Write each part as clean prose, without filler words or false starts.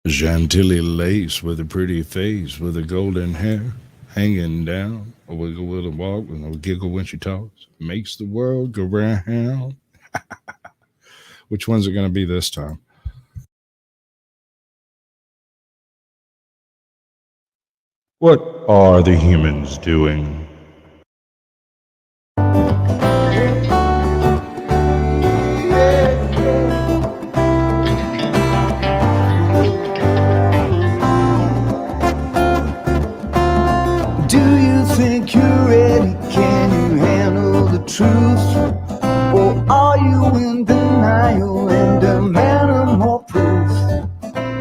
Chantilly lace with a pretty face with a golden hair hanging down. A wiggle with a walk and a giggle when she talks. Makes the world go round. Which one's it going to be this time? What are the humans doing? Do you think you're ready? Can you handle the truth? Or are you in denial and demanding more proof?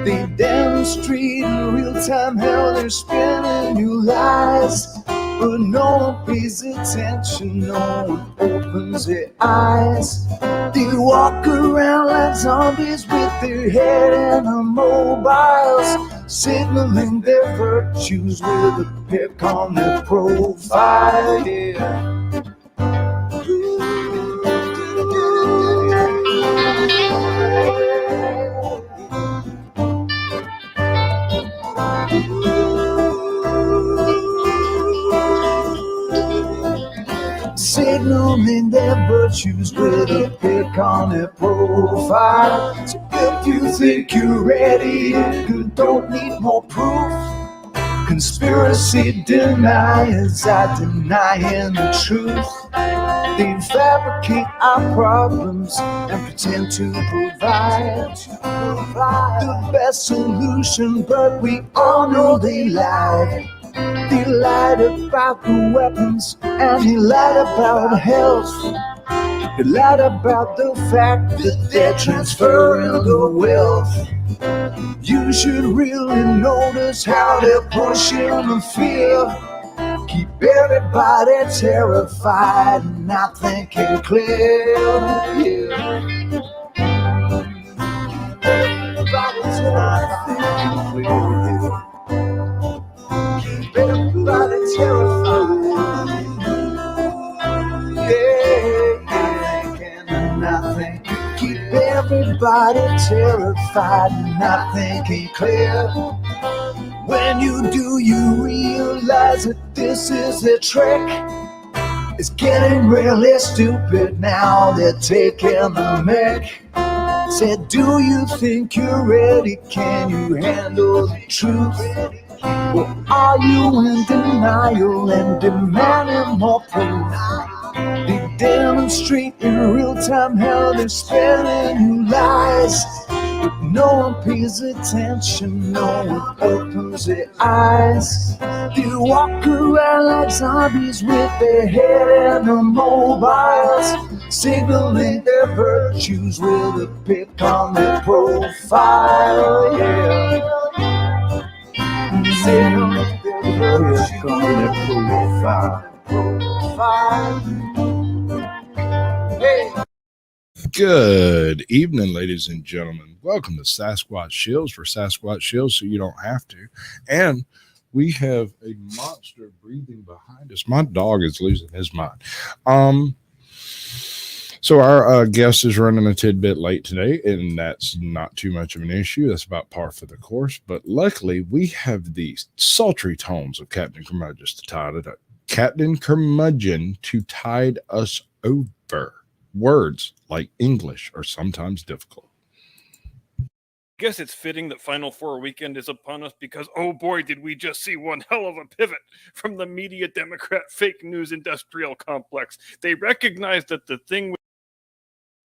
They demonstrate in real time how they're spinning new lies. But no one pays attention, no one opens their eyes. They walk around like zombies with their head in the mobiles, signaling their virtues with a pick on their profile. Yeah. Signaling their virtues with a pick on their profile. So if you think you're ready, you don't need more proof. Conspiracy deniers are denying the truth. They fabricate our problems and pretend to provide the best solution, but we all know they lie. They lied about the weapons and he lied about health. He lied about the fact that they're transferring the wealth. You should really notice how they're pushing the fear. Keep everybody terrified and not thinking clear. Yeah. Everybody's not thinking clear. Keep everybody terrified. Yeah, can nothing keep everybody terrified and not thinking clear. When you do, you realize that this is a trick. It's getting really stupid now. They're taking the mic. Said, do you think you're ready? Can you handle the truth? Or are you in denial and demanding more proof? They demonstrate in real time how they're spinning new lies. But no one pays attention, no one opens their eyes. They walk around like zombies with their head in the mobiles, signaling their virtues with a pick on their profile. Yeah. Signaling their virtues on their profile. Hey. Good evening, ladies and gentlemen. Welcome to Sasquatch Shills for Sasquatch Shills so you don't have to. And we have a monster breathing behind us. My dog is losing his mind. Um, so our guest is running a tidbit late today, and that's not too much of an issue. That's about par for the course. But luckily, we have the sultry tones of Captain Curmudgeon to tide it up. Captain Curmudgeon to tide us over. Words like English are sometimes difficult. Guess it's fitting that Final Four weekend is upon us because, oh boy, did we just see one hell of a pivot from the media Democrat fake news industrial complex. They recognized that the thing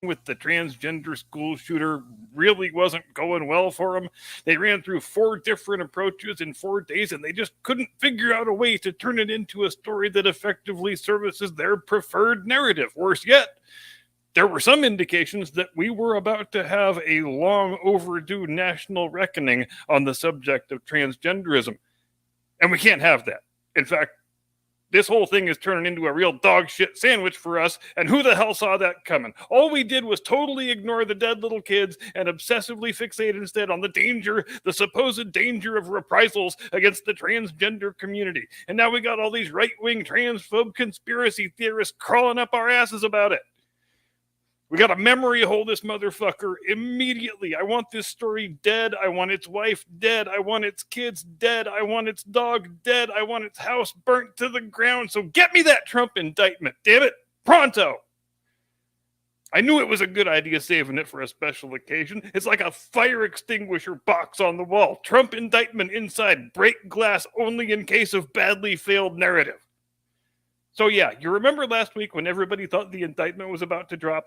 with the transgender school shooter really wasn't going well for them. They ran through 4 different approaches in 4 days and they just couldn't figure out a way to turn it into a story that effectively services their preferred narrative. Worse yet, there were some indications that we were about to have a long overdue national reckoning on the subject of transgenderism. And we can't have that. In fact, this whole thing is turning into a real dog shit sandwich for us, and who the hell saw that coming? All we did was totally ignore the dead little kids and obsessively fixate instead on the supposed danger of reprisals against the transgender community. And now we got all these right-wing transphobe conspiracy theorists crawling up our asses about it. We got to memory hole this motherfucker immediately. I want this story dead. I want its wife dead. I want its kids dead. I want its dog dead. I want its house burnt to the ground. So get me that Trump indictment, damn it, pronto. I knew it was a good idea saving it for a special occasion. It's like a fire extinguisher box on the wall. Trump indictment inside, break glass only in case of badly failed narrative. So yeah, you remember last week when everybody thought the indictment was about to drop?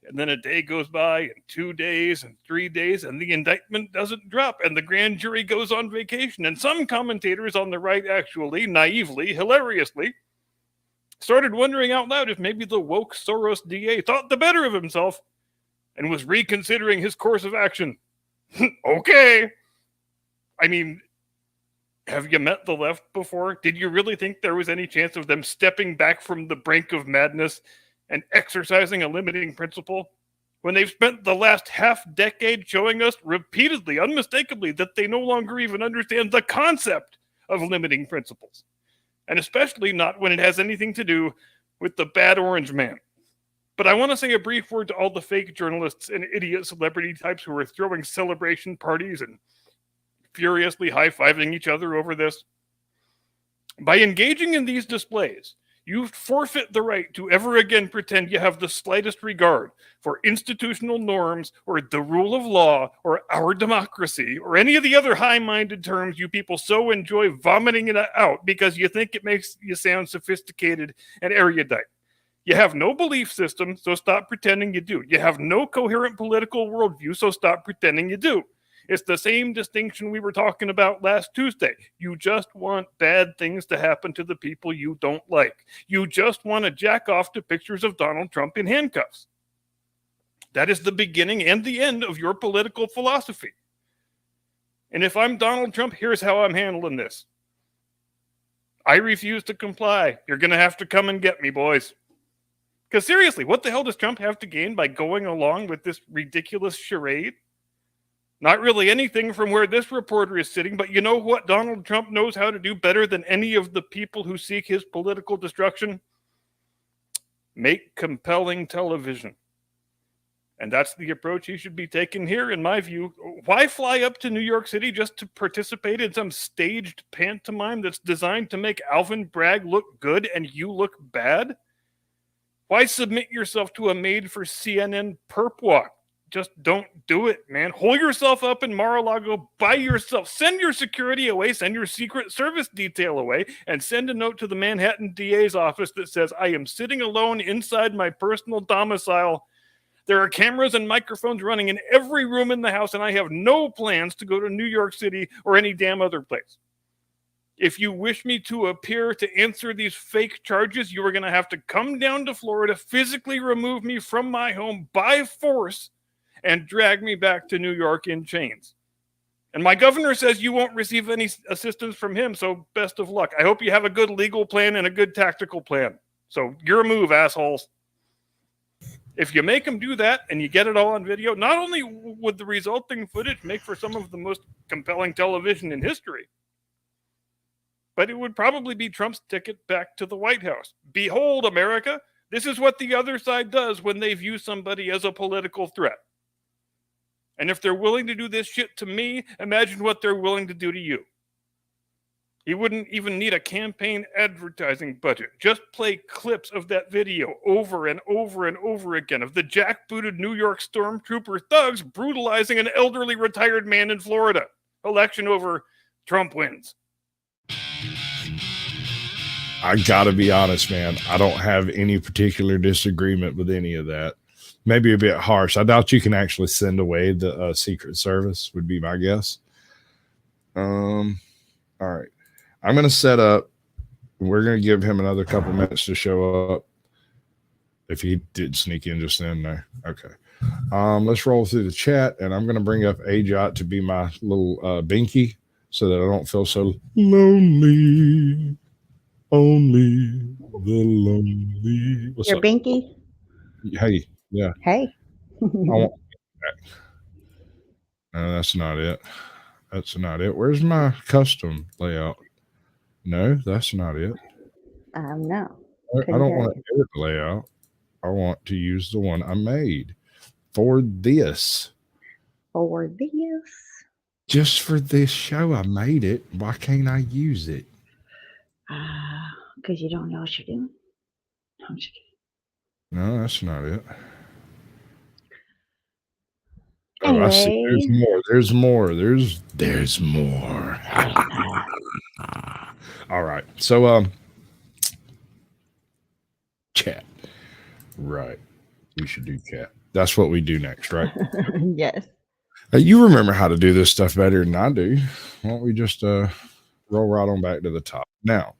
And then a day goes by, and 2 days, and 3 days, and the indictment doesn't drop, and the grand jury goes on vacation. And some commentators on the right actually, naively, hilariously, started wondering out loud if maybe the woke Soros DA thought the better of himself and was reconsidering his course of action. Okay. I mean, have you met the left before? Did you really think there was any chance of them stepping back from the brink of madness and exercising a limiting principle when they've spent the last half decade showing us repeatedly, unmistakably, that they no longer even understand the concept of limiting principles? And especially not when it has anything to do with the bad orange man. But I want to say a brief word to all the fake journalists and idiot celebrity types who are throwing celebration parties and furiously high-fiving each other over this. By engaging in these displays, you forfeit the right to ever again pretend you have the slightest regard for institutional norms or the rule of law or our democracy or any of the other high-minded terms you people so enjoy vomiting it out because you think it makes you sound sophisticated and erudite. You have no belief system, so stop pretending you do. You have no coherent political worldview, so stop pretending you do. It's the same distinction we were talking about last Tuesday. You just want bad things to happen to the people you don't like. You just want to jack off to pictures of Donald Trump in handcuffs. That is the beginning and the end of your political philosophy. And if I'm Donald Trump, here's how I'm handling this. I refuse to comply. You're going to have to come and get me, boys. Because seriously, what the hell does Trump have to gain by going along with this ridiculous charade? Not really anything from where this reporter is sitting, but you know what Donald Trump knows how to do better than any of the people who seek his political destruction? Make compelling television. And that's the approach he should be taking here, in my view. Why fly up to New York City just to participate in some staged pantomime that's designed to make Alvin Bragg look good and you look bad? Why submit yourself to a made-for-CNN perp walk? Just don't do it, man. Hole yourself up in Mar-a-Lago by yourself. Send your security away. Send your Secret Service detail away. And send a note to the Manhattan DA's office that says, I am sitting alone inside my personal domicile. There are cameras and microphones running in every room in the house, and I have no plans to go to New York City or any damn other place. If you wish me to appear to answer these fake charges, you are going to have to come down to Florida, physically remove me from my home by force, and drag me back to New York in chains. And my governor says you won't receive any assistance from him, so best of luck. I hope you have a good legal plan and a good tactical plan. So your move, assholes. If you make them do that and you get it all on video, not only would the resulting footage make for some of the most compelling television in history, but it would probably be Trump's ticket back to the White House. Behold, America, this is what the other side does when they view somebody as a political threat. And if they're willing to do this shit to me, imagine what they're willing to do to you. He wouldn't even need a campaign advertising budget. Just play clips of that video over and over and over again of the jackbooted New York stormtrooper thugs brutalizing an elderly retired man in Florida. Election over, Trump wins. I gotta be honest, man. I don't have any particular disagreement with any of that. Maybe a bit harsh. I doubt you can actually send away the Secret Service, would be my guess. All right. I'm going to set up. We're going to give him another couple minutes to show up. If he did sneak in just then there. Okay. Let's roll through the chat, and I'm going to bring up Ajot to be my little binky so that I don't feel so lonely. Only the lonely. What's Your up? binky? Hey. Yeah. Hey. I want that. No, that's not it. That's not it. Where's my custom layout? No, that's not it. No. I don't want to edit the layout. I want to use the one I made for this. For this. Just for this show, I made it. Why can't I use it? Because you don't know what you're doing. I'm just kidding. No, that's not it. Oh, I see. There's Anyway. more. There's more. There's more. All right. So, chat. Right. We should do chat. That's what we do next, right? Yes. You remember how to do this stuff better than I do. Why don't we just roll right on back to the top? Now,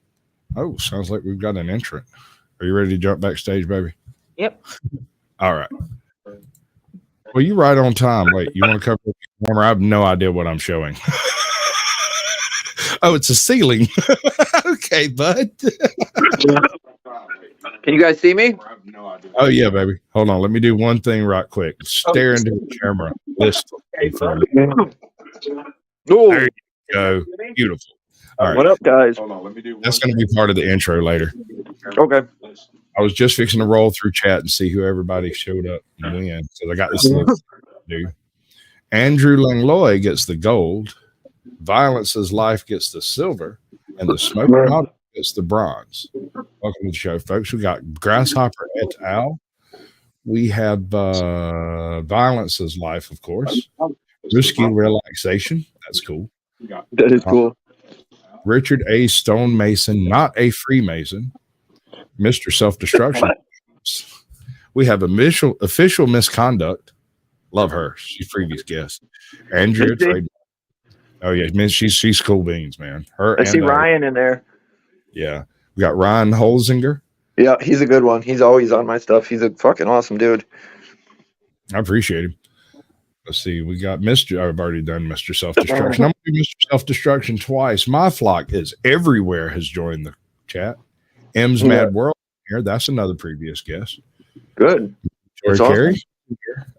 sounds like we've got an entrant. Are you ready to jump backstage, baby? Yep. All right. Well, you're right on time. Wait, you want to cover the camera? I have no idea what I'm showing. Oh, it's a ceiling. Okay, bud. Can you guys see me? Oh, yeah, baby. Hold on. Let me do one thing right quick. Stare into the camera. Listen. Oh, There you go. Beautiful. All right. what up, guys? That's going to be part of the intro later. Okay. I was just fixing to roll through chat and see who everybody showed up and when. So I got this little to do. Andrew Langlois gets the gold. Violence's Life gets the silver. And the Smoking Hot gets the bronze. Welcome to the show, folks. We got Grasshopper et al. We have Violence's Life, of course. Risky Relaxation. That's cool. That is cool. Richard A. Stonemason, not a Freemason. Mr. Self-Destruction. We have official misconduct. Love her. She's previous guest. Andrea Trade. Oh yeah, man, she's cool beans, man. Her. I see Ryan in there. Yeah, we got Ryan Holzinger. Yeah, he's a good one. He's always on my stuff. He's a fucking awesome dude. I appreciate him. Let's see. We got Mr. I've already done Mr. Self-Destruction. I'm gonna do Mr. Self-Destruction twice. My flock is everywhere has joined the chat. M's Mad World here. That's another previous guest. Good. Joy That's Carey. awesome.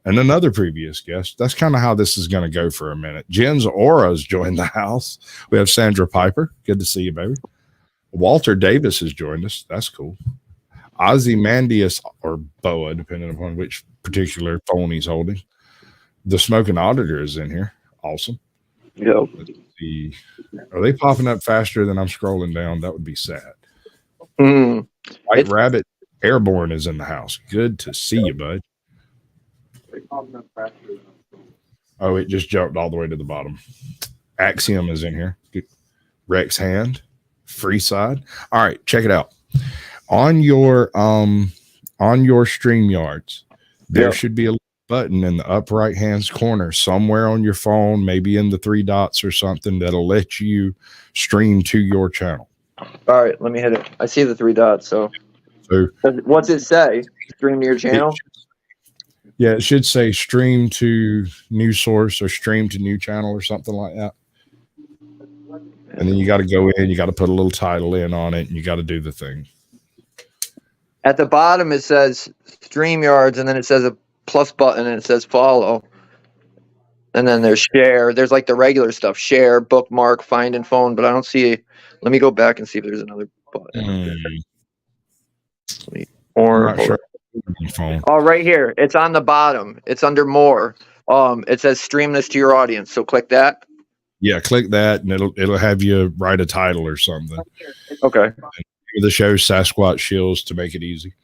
And another previous guest. That's kind of how this is going to go for a minute. Jen's Aura's joined the house. We have Sandra Piper. Good to see you, baby. Walter Davis has joined us. That's cool. Ozymandias or Boa, depending upon which particular phone he's holding. The Smoking Auditor is in here. Awesome. Yeah. Are they popping up faster than I'm scrolling down? That would be sad. White Rabbit Airborne is in the house. Good to see you, bud. Oh, it just jumped all the way to the bottom. Axiom is in here. Rex Hand, Freeside. All right, check it out. On your StreamYards, there should be a button in the upper right hand corner somewhere on your phone, maybe in the 3 dots or something that'll let you stream to your channel. All right, let me hit it. I see the 3 dots. So what's it say? Stream to your channel? Yeah, it should say stream to new source or stream to new channel or something like that. And then you got to go in, you got to put a little title in on it, and you got to do the thing. At the bottom, it says StreamYards, and then it says a plus button, and it says follow. And then there's share. There's like the regular stuff, share, bookmark, find and phone, but I don't see. Let me go back and see if there's another button. Or Sure. Oh, right here. It's on the bottom. It's under more. It says stream this to your audience. So click that. Yeah, click that, and it'll have you write a title or something. Okay. The show Sasquatch Shills to make it easy.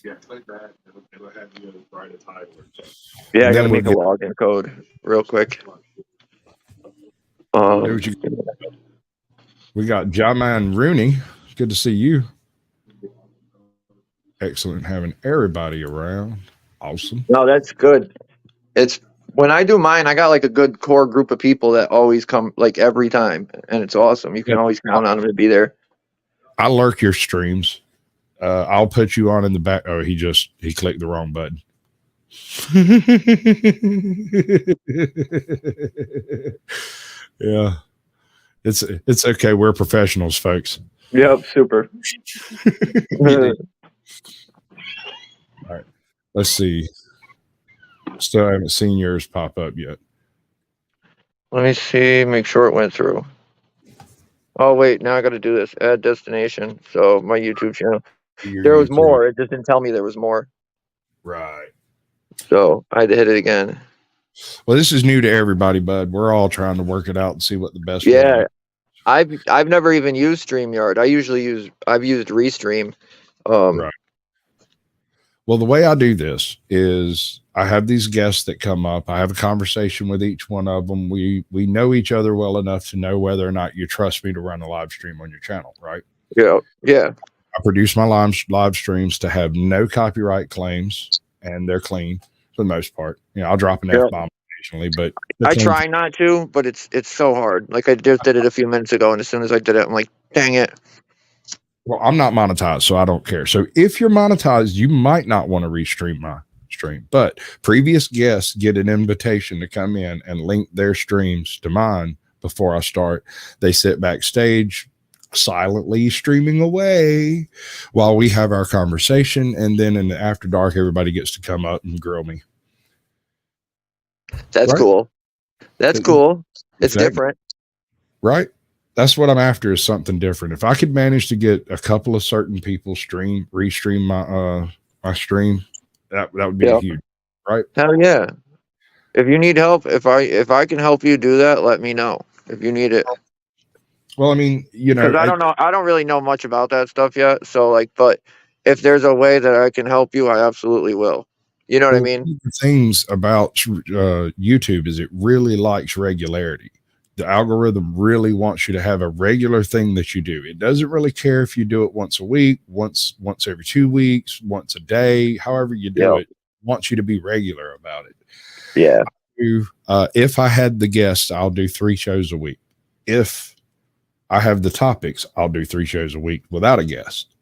Yeah, click that. It'll have you write a title or something. Yeah, I gotta make a login code real quick. We got Jaman Rooney. Good to see you. Excellent having everybody around. Awesome. No, that's good. It's when I do mine, I got like a good core group of people that always come like every time, and it's awesome. You can always count on them to be there. I lurk your streams. I'll put you on in the back. Oh, he clicked the wrong button. Yeah, it's okay. We're professionals, folks. Yep, super. All right, let's see. Still haven't seen yours pop up yet. Let me see. Make sure it went through. Oh wait, now I got to do this. Add destination. So my YouTube channel. your There was YouTube. more. It just didn't tell me there was more. Right. So I had to hit it again. Well, this is new to everybody, bud. We're all trying to work it out and see what the best way Yeah. is. I've never even used StreamYard. I've used Restream. Right. Well, the way I do this is I have these guests that come up. I have a conversation with each one of them. We know each other well enough to know whether or not you trust me to run a live stream on your channel, right? Yeah. I produce my live streams to have no copyright claims, and they're clean for the most part. You know, I'll drop an Yeah. F-bomb occasionally, but I try not to, but it's so hard. Like I just did it a few minutes ago, and as soon as I did it, I'm like, dang it. Well, I'm not monetized, so I don't care. So if you're monetized, you might not want to restream my stream, but previous guests get an invitation to come in and link their streams to mine before I start. They sit backstage silently streaming away while we have our conversation, and then in the after dark, everybody gets to come up and grill me. That's Right. cool. That's cool. It's Exactly. different. Right? That's what I'm after, is something different. If I could manage to get a couple of certain people restream my stream, that would be Yeah. huge, right? Hell yeah. If you need help, if I can help you do that, let me know. If you need it. Well, I mean, you know, Because I don't really know much about that stuff yet. So like, but if there's a way that I can help you, I absolutely will. You know what I mean? one of the things about YouTube is it really likes regularity. The algorithm really wants you to have a regular thing that you do. It doesn't really care if you do it once a week, once every 2 weeks, once a day, however you do it. It wants you to be regular about it. Yeah. If I had the guests, I'll do 3 shows a week. If I have the topics, I'll do 3 shows a week without a guest.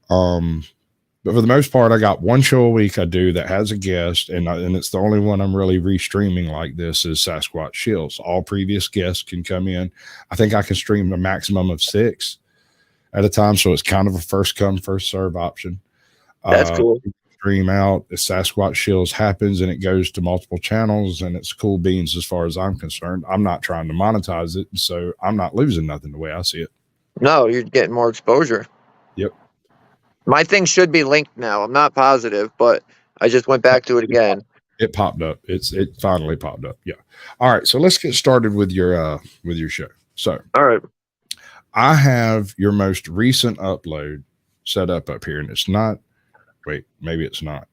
But for the most part, I got 1 show a week I do that has a guest, and it's the only one I'm really restreaming like this is Sasquatch Shills. All previous guests can come in. I think I can stream a maximum of 6 at a time, so it's kind of a first come, first serve option. That's cool. Stream out, if Sasquatch Shills happens and it goes to multiple channels, and it's cool beans as far as I'm concerned. I'm not trying to monetize it, so I'm not losing nothing the way I see it. No, you're getting more exposure. Yep. My thing should be linked now. I'm not positive, but I just went back to it again. It popped up. It finally popped up. Yeah. All right. So let's get started with your show. So All right. I have your most recent upload set up here, and it's not. Wait, maybe it's not.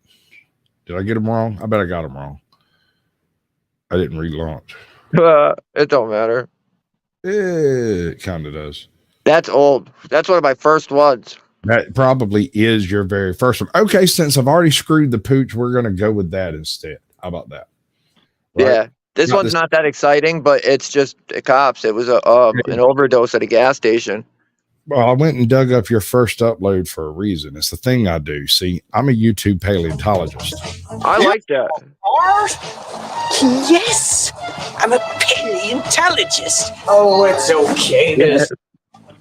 Did I get them wrong? I bet I got them wrong. I didn't relaunch. It don't matter. It kind of does. That's old. That's one of my first ones. That probably is your very first one. Okay, since I've already screwed the pooch, we're going to go with that instead. How about that? Right? Yeah. This Not one's this- not that exciting, but it's just cops. It was an overdose at a gas station. Well, I went and dug up your first upload for a reason. It's the thing I do. See, I'm a YouTube paleontologist. I like that. Yes, I'm a paleontologist. Oh, it's okay. There's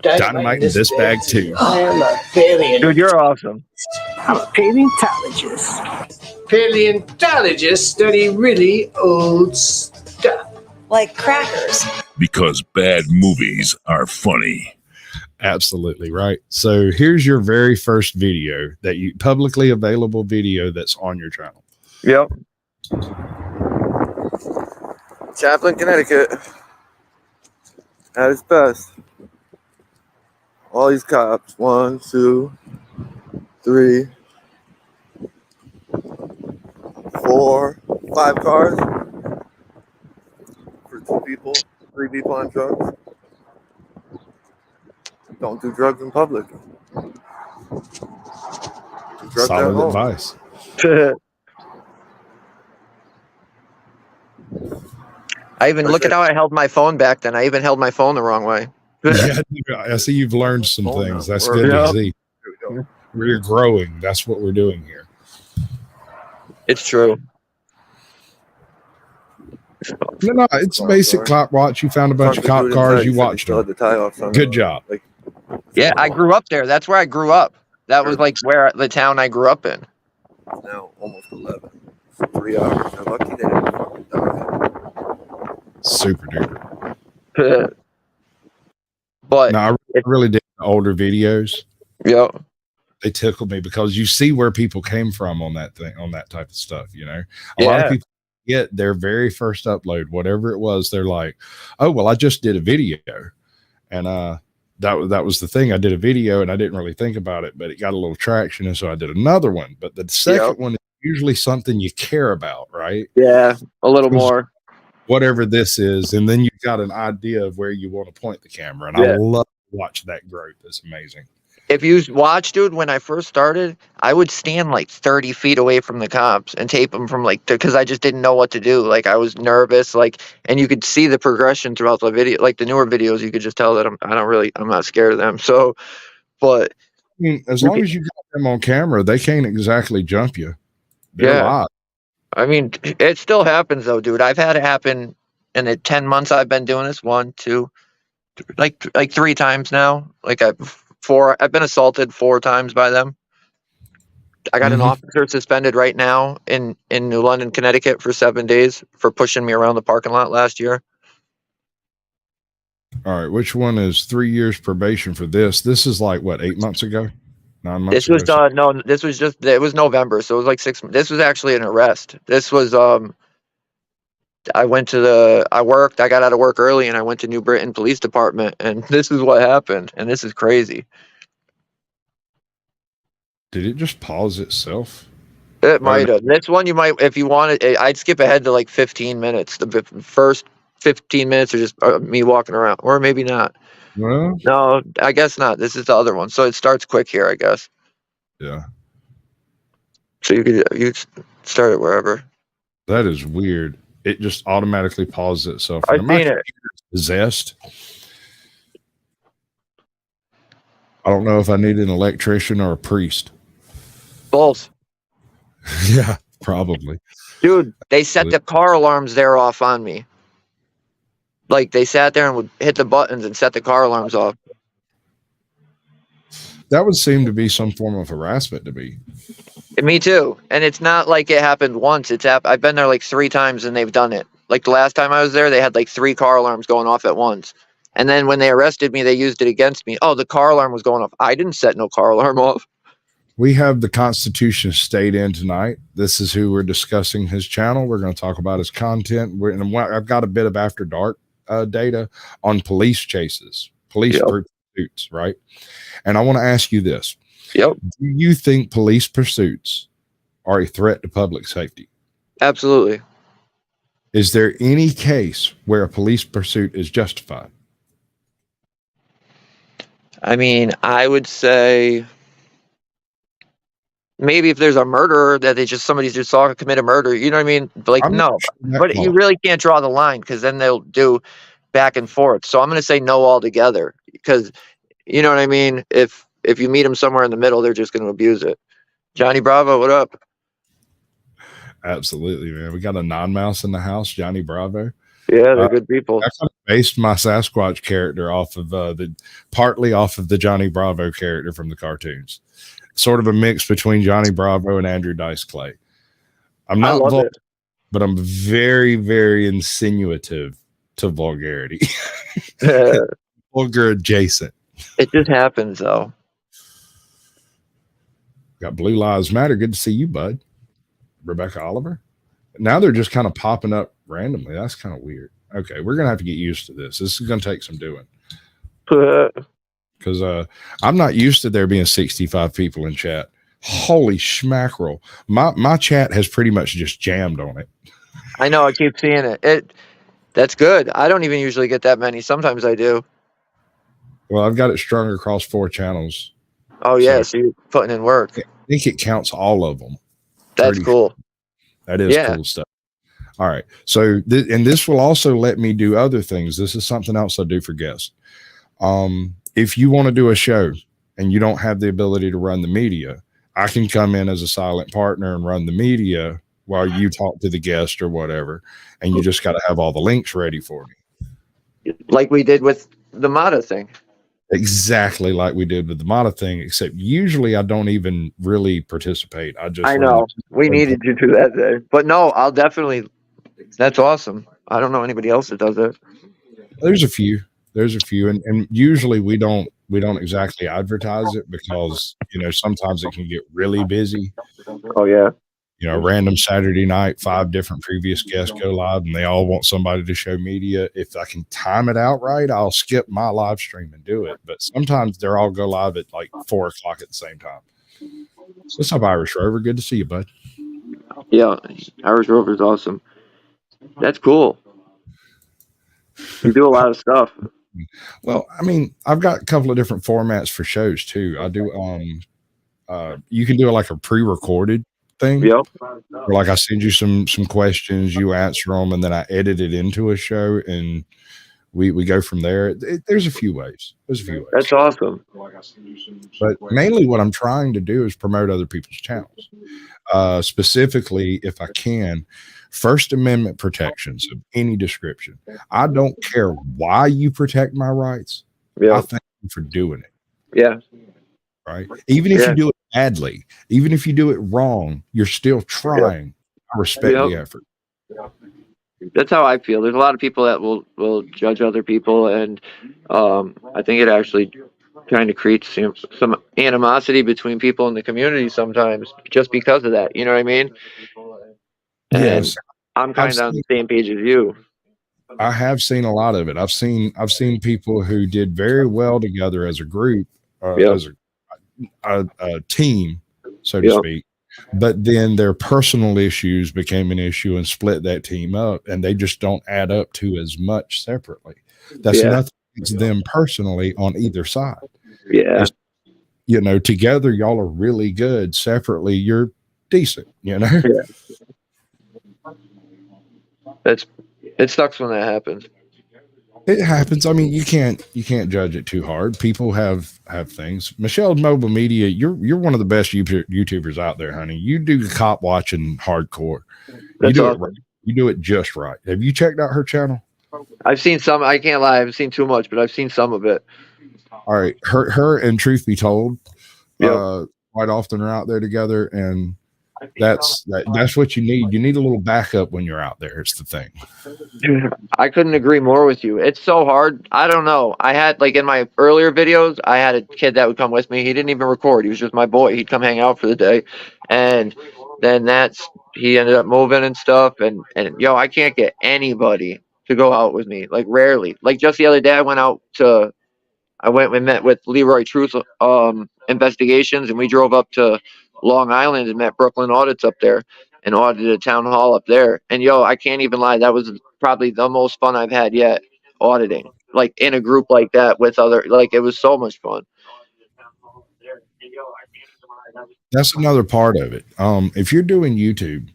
Dynamite in this bag too. I am a paleontologist. Dude, you're awesome. I'm a paleontologist. Paleontologists study really old stuff. Like crackers. Because bad movies are funny. Absolutely right. So here's your very first video that you publicly available video that's on your channel. Yep. Chaplin, Connecticut. At its best. All these cops. 1, 2, 3, 4, 5 cars. For 2 people, 3 people on drugs. Don't do drugs in public. Do drugs at Solid home. advice. I even look at how I held my phone back then. I even held my phone the wrong way. Yeah, I see you've learned some Oh, things. no. That's good Yeah. to see. We're growing. That's what we're doing here. It's true. No, it's basic clock watch. You found a bunch of cop cars. You watched them. Good job. Yeah, I grew up there. That's where I grew up. That was like where the town I grew up in. Now almost 11. So 3 hours. They're lucky they didn't fucking die. Super duper. But No, I really did the older videos. yep. they tickle me because you see where people came from on that thing, on that type of stuff. You know, a lot of people get their very first upload, whatever it was. They're like, "Oh, well, I just did a video," and that was the thing. I did a video and I didn't really think about it, but it got a little traction, and so I did another one. But the second one is usually something you care about, right? Yeah, a little more. Whatever this is, and then you've got an idea of where you want to point the camera, and I love to watch that growth. It's amazing. If you watch, dude, when I first started, I would stand like 30 feet away from the cops and tape them from like, because I just didn't know what to do. Like, I was nervous, like, and you could see the progression throughout the video. Like the newer videos, you could just tell that I'm not scared of them. So, but I mean, as long as you got them on camera, they can't exactly jump you. They're alive. I mean, it still happens though, dude. I've had it happen in the 10 months I've been doing this. 1, 2, like 3 times now. Like I've been assaulted 4 times by them. I got an officer suspended right now in New London, Connecticut for 7 days for pushing me around the parking lot last year. All right, which one is 3 years probation for this? This is like what, 8 months ago? 9 months This was ago? no, this was just, it was November, so it was like 6. This was actually an arrest. This was I worked, I got out of work early and I went to New Britain Police Department, and this is what happened, and this is crazy. Did it just pause itself? It might have. This one you might, if you wanted, I'd skip ahead to like 15 minutes. The first 15 minutes are just me walking around, or maybe not. Well, No, I guess not. This is the other one, so it starts quick here, I guess. yeah. So you start it wherever. That is weird. It just automatically pauses itself. I've seen it. Possessed. I don't know if I need an electrician or a priest. Both. Yeah, probably. Dude, they set the car alarms there off on me. Like, they sat there and would hit the buttons and set the car alarms off. That would seem to be some form of harassment to me. Me too. And it's not like it happened once. I've been there like 3 times and they've done it. Like the last time I was there, they had like 3 car alarms going off at once. And then when they arrested me, they used it against me. Oh, the car alarm was going off. I didn't set no car alarm off. We have the Constitution State in tonight. This is who we're discussing his channel. We're going to talk about his content. I've got a bit of after dark data on police chases, police pursuits, right? And I want to ask you this. Yep. Do you think police pursuits are a threat to public safety? Absolutely. Is there any case where a police pursuit is justified? I mean, I would say maybe if there's a murderer that somebody just saw commit a murder, you know what I mean? Like, no, but you really can't draw the line because then they'll do back and forth. So I'm going to say no altogether because, you know what I mean? If you meet them somewhere in the middle, they're just going to abuse it. Johnny Bravo, what up? Absolutely, man. We got a non-mouse in the house, Johnny Bravo. Yeah, they're good people. I kind of based my Sasquatch character off of partly off of the Johnny Bravo character from the cartoons. Sort of a mix between Johnny Bravo and Andrew Dice Clay. I'm not vulgar, but I'm very, very insinuative to vulgarity. Vulgar adjacent. It just happens, though. Got Blue Lives Matter. Good to see you, bud. Rebecca Oliver. Now they're just kind of popping up randomly. That's kind of weird. Okay, we're going to have to get used to this. This is going to take some doing. Because I'm not used to there being 65 people in chat. Holy schmackerel. My chat has pretty much just jammed on it. I know. I keep seeing it. That's good. I don't even usually get that many. Sometimes I do. Well, I've got it strung across 4 channels. Oh, yeah. So you're putting in work. I think it counts all of them. That's cool. That is cool stuff. All right. So, and this will also let me do other things. This is something else I do for guests. If you want to do a show and you don't have the ability to run the media, I can come in as a silent partner and run the media while you talk to the guest or whatever. And you just got to have all the links ready for me. Like we did with the Mata thing. Exactly like we did with the Mata thing, except usually I don't even really participate. I know. We needed you to that day. But no, I'll definitely. That's awesome. I don't know anybody else that does it. There's a few. And usually we don't don't exactly advertise it because sometimes it can get really busy. Oh yeah. Random Saturday night, 5 different previous guests go live, and they all want somebody to show media. If I can time it out right, I'll skip my live stream and do it. But sometimes they're all go live at like 4 o'clock at the same time. So what's up, Irish Rover? Good to see you, bud. Yeah, Irish Rover's awesome. That's cool. You do a lot of stuff. Well, I mean, I've got a couple of different formats for shows too. I do you can do like a pre-recorded thing. Yep. Where like I send you some questions, you answer them, and then I edit it into a show, and we go from there. There's a few ways. That's awesome. But mainly what I'm trying to do is promote other people's channels. Specifically, if I can, First Amendment protections of any description. I don't care why you protect my rights. Yeah. I thank you for doing it. Yeah. Right. Even if you do it badly, even if you do it wrong, you're still trying. I respect the effort. That's how I feel. There's a lot of people that will judge other people, and I think it actually kind of creates some animosity between people in the community sometimes just because of that. You know what I mean? And Yes. I'm kind of on the same page as you. I have seen a lot of it. I've seen people who did very well together as a group, as a team, so to speak. But then their personal issues became an issue and split that team up, and they just don't add up to as much separately. That's nothing against them personally on either side. Yeah. Together y'all are really good. Separately, you're decent, Yeah. It sucks when that happens. It happens. I mean, you can't judge it too hard. People have things. Michelle Mobile Media, you're one of the best YouTubers out there, honey. You do cop watching hardcore. You do it right. You do it just right. Have you checked out her channel? I've seen some. I can't lie. I haven't seen too much, but I've seen some of it. All right. Her and Truth Be Told, quite often are out there together, and that's what you need. You need a little backup when you're out there. It's the thing. I couldn't agree more with you. It's so hard. I don't know. I had, like, in my earlier videos, I had a kid that would come with me. He didn't even record. He was just my boy. He'd come hang out for the day. And then he ended up moving and stuff. And I can't get anybody to go out with me. Like, rarely. Like, just the other day, I went and met with Leroy Truth Investigations, and we drove up to Long Island and met Brooklyn Audits up there and audited a town hall up there. And I can't even lie, that was probably the most fun I've had yet, auditing, like in a group like that with other, like, it was so much fun. That's another part of it. If you're doing YouTube,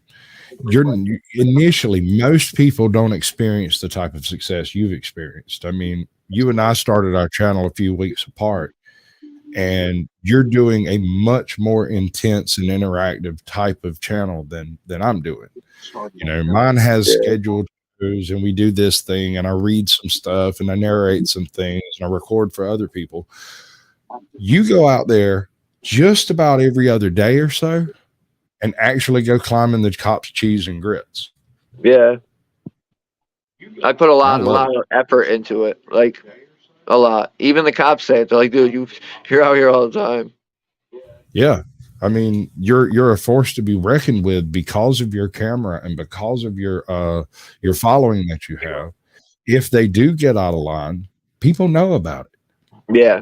initially most people don't experience the type of success you've experienced. I mean, you and I started our channel a few weeks apart, and you're doing a much more intense and interactive type of channel than I'm doing. Mine has scheduled shows, and we do this thing, and I read some stuff, and I narrate some things, and I record for other people. You go out there just about every other day or so and actually go climbing the cops' cheese and grits. Yeah. I put a lot of effort into it. Like, a lot. Even the cops say it. They're like, dude, you're out here all the time. Yeah. I mean, you're a force to be reckoned with because of your camera and because of your following that you have. If they do get out of line, people know about it. Yeah.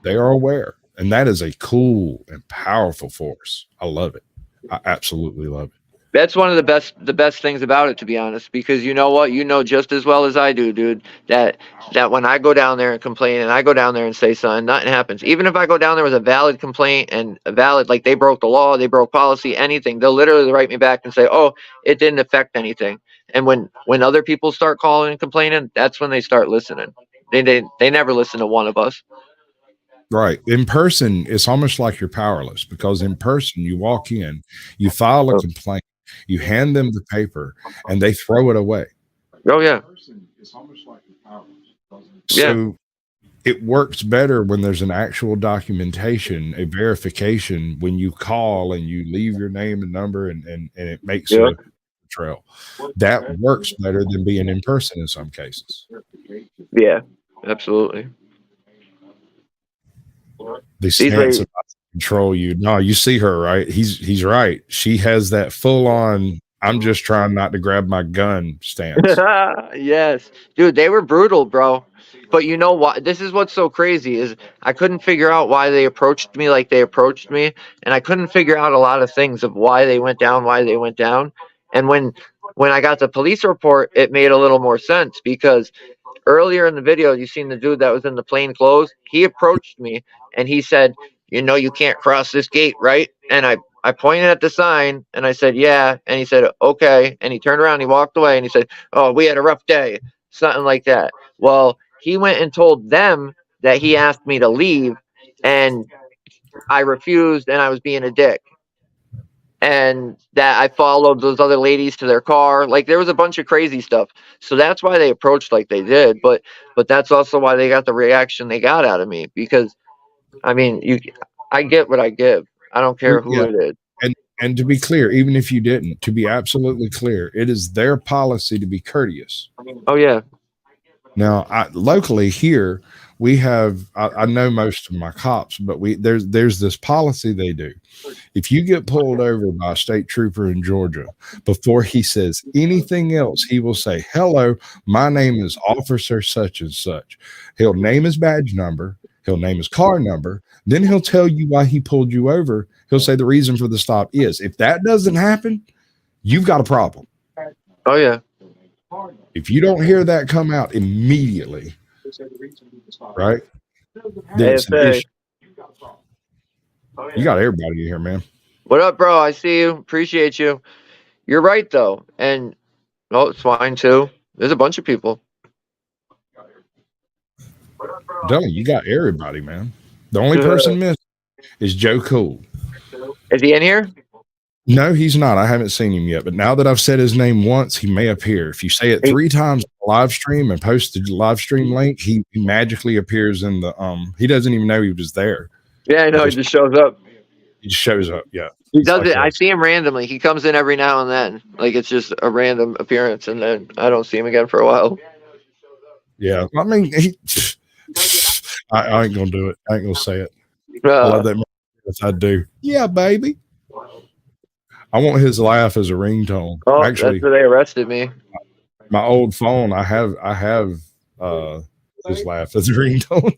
They are aware. And that is a cool and powerful force. I love it. I absolutely love it. That's one of the best things about it, to be honest, because you know what? You know just as well as I do, dude, that when I go down there and complain and I go down there and say something, nothing happens. Even if I go down there with a valid complaint and a valid, like, they broke the law, they broke policy, anything, they'll literally write me back and say, oh, it didn't affect anything. And when other people start calling and complaining, that's when they start listening. They never listen to one of us. Right. In person, it's almost like you're powerless, because in person, you walk in, you file a complaint, you hand them the paper, and they throw it away. Oh, yeah. So it works better when there's an actual documentation, a verification, when you call and you leave your name and number, and it makes a trail. That works better than being in person in some cases. Yeah, absolutely. The These stance ladies- about to control you. No, you see her, right? He's right. She has that full on. I'm just trying not to grab my gun stance. Yes, dude, they were brutal, bro. But you know what? This is what's so crazy is I couldn't figure out why they approached me like they approached me, and I couldn't figure out a lot of things of why they went down. And when I got the police report, it made a little more sense because earlier in the video, you seen the dude that was in the plain clothes. He approached me and he said, "You know, you can't cross this gate, right?" And I pointed at the sign and I said, "Yeah." And he said, "Okay." And he turned around, and he walked away, and he said, "Oh, we had a rough day," something like that. Well, he went and told them that he asked me to leave, and I refused, and I was being a dick. And that I followed those other ladies to their car. Like there was a bunch of crazy stuff. So that's why they approached like they did. But that's also why they got the reaction they got out of me. Because I mean, I get what I give. I don't care who Yeah. it is. And to be clear, even if you didn't, to be absolutely clear, it is their policy to be courteous. Oh yeah. Now, locally here, we have. I know most of my cops, but there's this policy they do. If you get pulled over by a state trooper in Georgia, before he says anything else, he will say, "Hello, my name is Officer such and such." He'll name his badge number. He'll name his car number. Then he'll tell you why he pulled you over. He'll say the reason for the stop is. If that doesn't happen, you've got a problem. Oh yeah. If you don't hear that come out immediately, right? Then it's an AFA. issue. You got everybody in here, man. What up, bro? I see you. Appreciate you. You're right though. And Swine too. There's a bunch of people. I'm telling you, you got everybody, man. The only person missing is Joe Cool. Is he in here? No, he's not. I haven't seen him yet. But now that I've said his name once, he may appear. If you say it 3 times on the live stream and post the live stream link, he magically appears in the he doesn't even know he was there. Yeah, I know. He just shows up. He just shows up. Yeah. He It's does like it. that. I see him randomly. He comes in every now and then. Like it's just a random appearance, and then I don't see him again for a while. Yeah. I mean, I ain't gonna do it. I ain't gonna say it. I love that man. Yes, I do. Yeah, baby. I want his laugh as a ringtone. Oh, Actually, that's where they arrested me. my old phone, I have his laugh as a ringtone.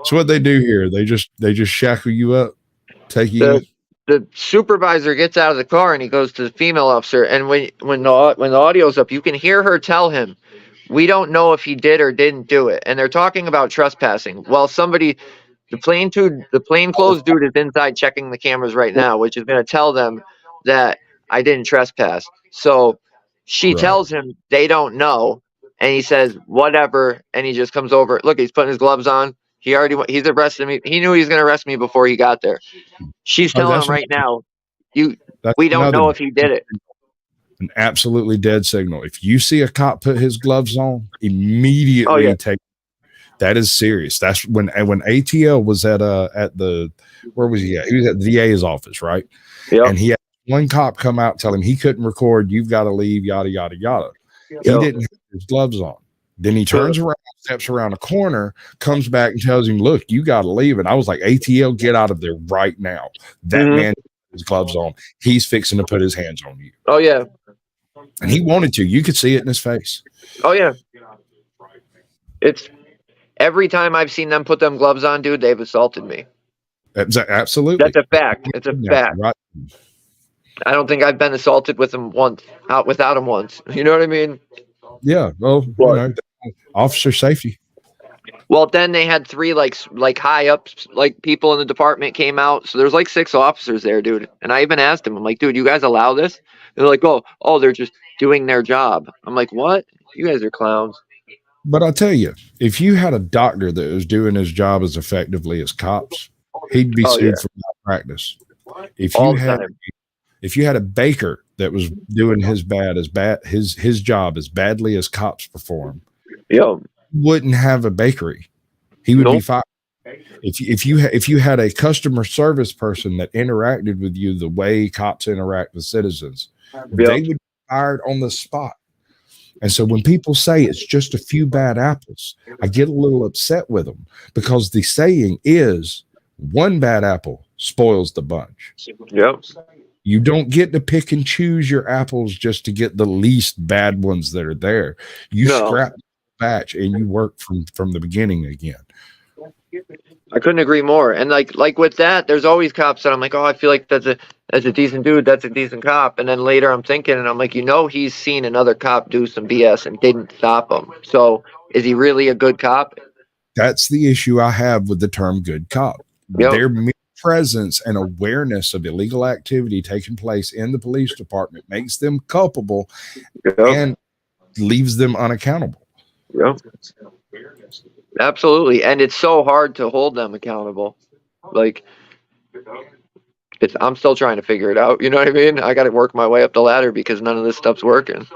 So what they do here, they just shackle you up, take you in. The supervisor gets out of the car and he goes to the female officer, and when the audio's up, you can hear her tell him, "We don't know if he did or didn't do it," and they're talking about trespassing. Well, the plainclothes dude is inside checking the cameras right now, which is going to tell them that I didn't trespass. So she Right. tells him they don't know, and he says whatever, and he just comes over. Look, he's putting his gloves on. He's arrested me. He knew he was going to arrest me before he got there. She's telling him right now, we don't know if he did it. An absolutely dead signal. If you see a cop put his gloves on, immediately take. That is serious. That's when ATL was at the where was he at? He was at the DA's office, right? Yeah. And he had one cop come out, tell him he couldn't record. You've got to leave. Yada yada yada. He didn't have his gloves on. Then he turns around, steps around a corner, comes back and tells him, "Look, you got to leave." And I was like, "ATL, get out of there right now." That man had his gloves on. He's fixing to put his hands on you. Oh yeah. And he wanted to. You could see it in his face. Oh yeah. It's every time I've seen them put them gloves on, dude, they've assaulted me. Absolutely. That's a fact. It's a fact. Right. I don't think I've been assaulted with him once, without him once. You know what I mean? Yeah. Well, officer safety. Well, then they had 3 like high ups, like people in the department came out. So there's like 6 officers there, dude. And I even asked him, I'm like, "Dude, you guys allow this?" And they're like, oh, they're just doing their job. I'm like, "What? You guys are clowns." But I'll tell you, if you had a doctor that was doing his job as effectively as cops, he'd be sued for malpractice. If you had a baker that was doing his job as badly as cops perform, wouldn't have a bakery. He would be fired. If you had a customer service person that interacted with you the way cops interact with citizens, they would be fired on the spot. And so when people say it's just a few bad apples, I get a little upset with them because the saying is one bad apple spoils the bunch. Yep. You don't get to pick and choose your apples just to get the least bad ones that are there. You No. scrap the batch and you work from the beginning again. I couldn't agree more. And like with that, there's always cops that I'm like, oh, I feel like that's a decent dude, that's a decent cop. And then later I'm thinking, and I'm like, he's seen another cop do some BS and didn't stop him. So is he really a good cop? That's the issue I have with the term good cop. Yep. Their mere presence and awareness of illegal activity taking place in the police department makes them culpable Yep. and leaves them unaccountable. Yep. Absolutely. And it's so hard to hold them accountable. Like, I'm still trying to figure it out. You know what I mean? I got to work my way up the ladder because none of this stuff's working.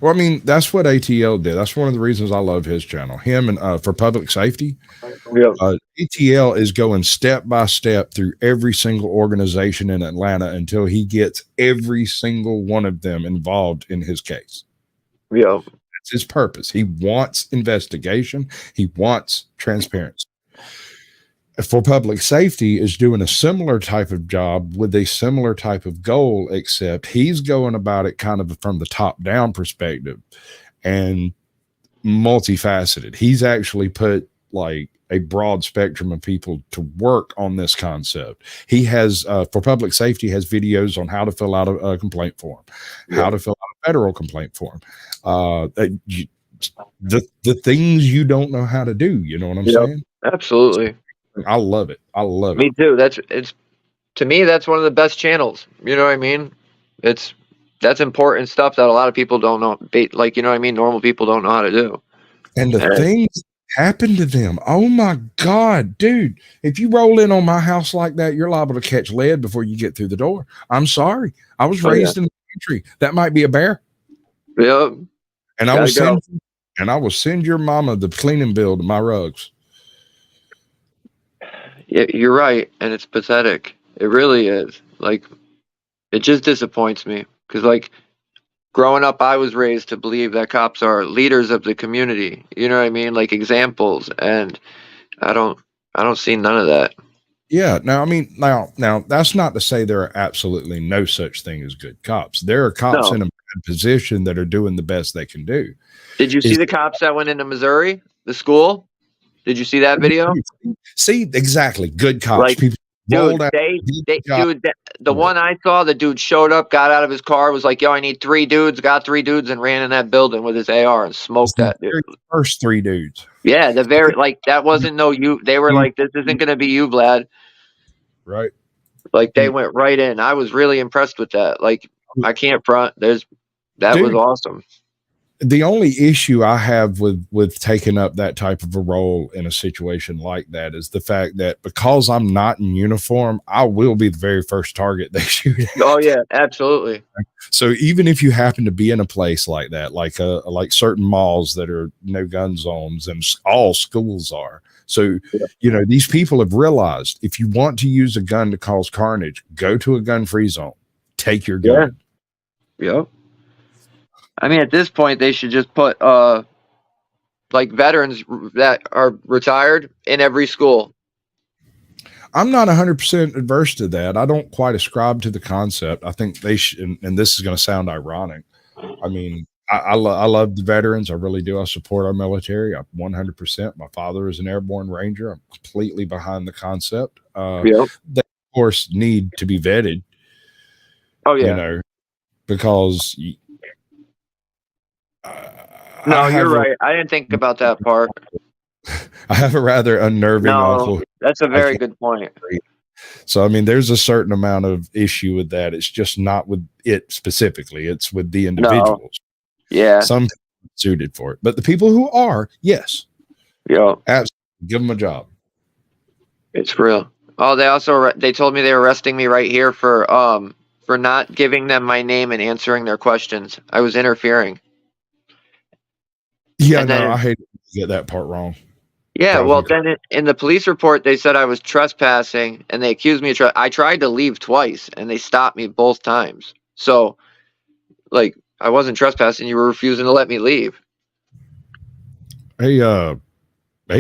Well, I mean, that's what ATL did. That's one of the reasons I love his channel. Him and for public safety, Yeah. ATL is going step by step through every single organization in Atlanta until he gets every single one of them involved in his case. Yeah. That's his purpose. He wants investigation. He wants transparency. For public safety is doing a similar type of job with a similar type of goal, except he's going about it kind of from the top down perspective and multifaceted. He's actually put like a broad spectrum of people to work on this concept. He has, for public safety, has videos on how to fill out a complaint form, how to fill out a federal complaint form. The things you don't know how to do, you know what I'm saying? Absolutely. I love it. I love it. Me too. To me, that's one of the best channels. You know what I mean? That's important stuff that a lot of people don't know. Like, you know what I mean? Normal people don't know how to do. And the things happen to them. Oh my God, dude. If you roll in on my house like that, you're liable to catch lead before you get through the door. I'm sorry. I was raised in the country. That might be a bear. Yep. And I will send your mama the cleaning bill to my rugs. Yeah, you're right, and it's pathetic. It really is. Like, it just disappoints me because, like, growing up, I was raised to believe that cops are leaders of the community. You know what I mean? Like examples, and I don't see none of that. Yeah. Now, I mean, now that's not to say there are absolutely no such thing as good cops. There are cops in a bad position that are doing the best they can do. Did you see the cops that went into Missouri, the school? Did you see that video? See, exactly. Good cops. Like, people dude, the one I saw, the dude showed up, got out of his car, was like, yo, I need 3 dudes, got 3 dudes, and ran in that building with his AR and smoked that dude. First 3 dudes. Yeah, that wasn't they were like, this isn't going to be you, Vlad. Right. Like, they went right in. I was really impressed with that. Like, I can't front. That was awesome. The only issue I have with taking up that type of a role in a situation like that is the fact that because I'm not in uniform, I will be the very first target they shoot at. Oh yeah, absolutely. So even if you happen to be in a place like that, like certain malls that are no gun zones, and all schools are. So, these people have realized if you want to use a gun to cause carnage, go to a gun-free zone, take your gun. Yeah. I mean, at this point, they should just put like veterans that are retired in every school. I'm not 100% adverse to that. I don't quite ascribe to the concept. I think they should, and this is going to sound ironic. I mean, I love the veterans. I really do. I support our military. I'm 100%. My father is an airborne ranger. I'm completely behind the concept. They, of course, need to be vetted. Oh, yeah. Because... no, you're right. I didn't think about that part. I have a rather unnerving uncle. That's a very good point. So, I mean, there's a certain amount of issue with that. It's just not with it specifically. It's with the individuals. Yeah. Some people are suited for it. But the people who are, yes. Yeah. Absolutely. Give them a job. It's real. Oh, they told me they were arresting me right here for not giving them my name and answering their questions. I was interfering. Yeah, I hate to get that part wrong. Yeah, well, then in the police report, they said I was trespassing, and they accused me of I tried to leave twice, and they stopped me both times. So, like, I wasn't trespassing. You were refusing to let me leave. Hey,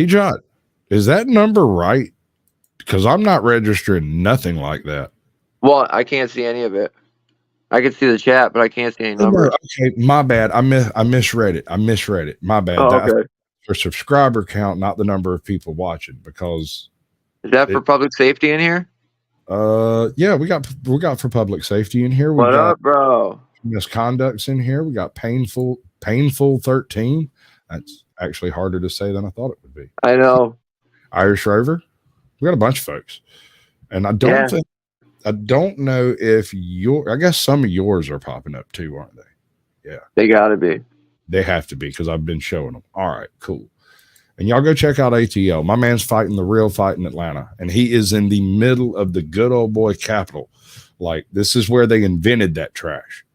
Jot, is that number right? Because I'm not registering nothing like that. Well, I can't see any of it. I can see the chat, but I can't see any Oh, no, numbers. okay, my bad. I misread it. My bad. Oh, That's okay. for subscriber count, not the number of people watching. Because Is that for public safety in here? yeah, we got for public safety in here. We What got up, bro? misconducts in here. We got painful 13. That's actually harder to say than I thought it would be. I know. Irish Rover. We got a bunch of folks, and I don't know if I guess some of yours are popping up too, aren't they? Yeah, They gotta be. they have to be because I've been showing them. All right, cool. And y'all go check out ATL. My man's fighting the real fight in Atlanta, and he is in the middle of the good old boy capital. Like, this is where they invented that trash.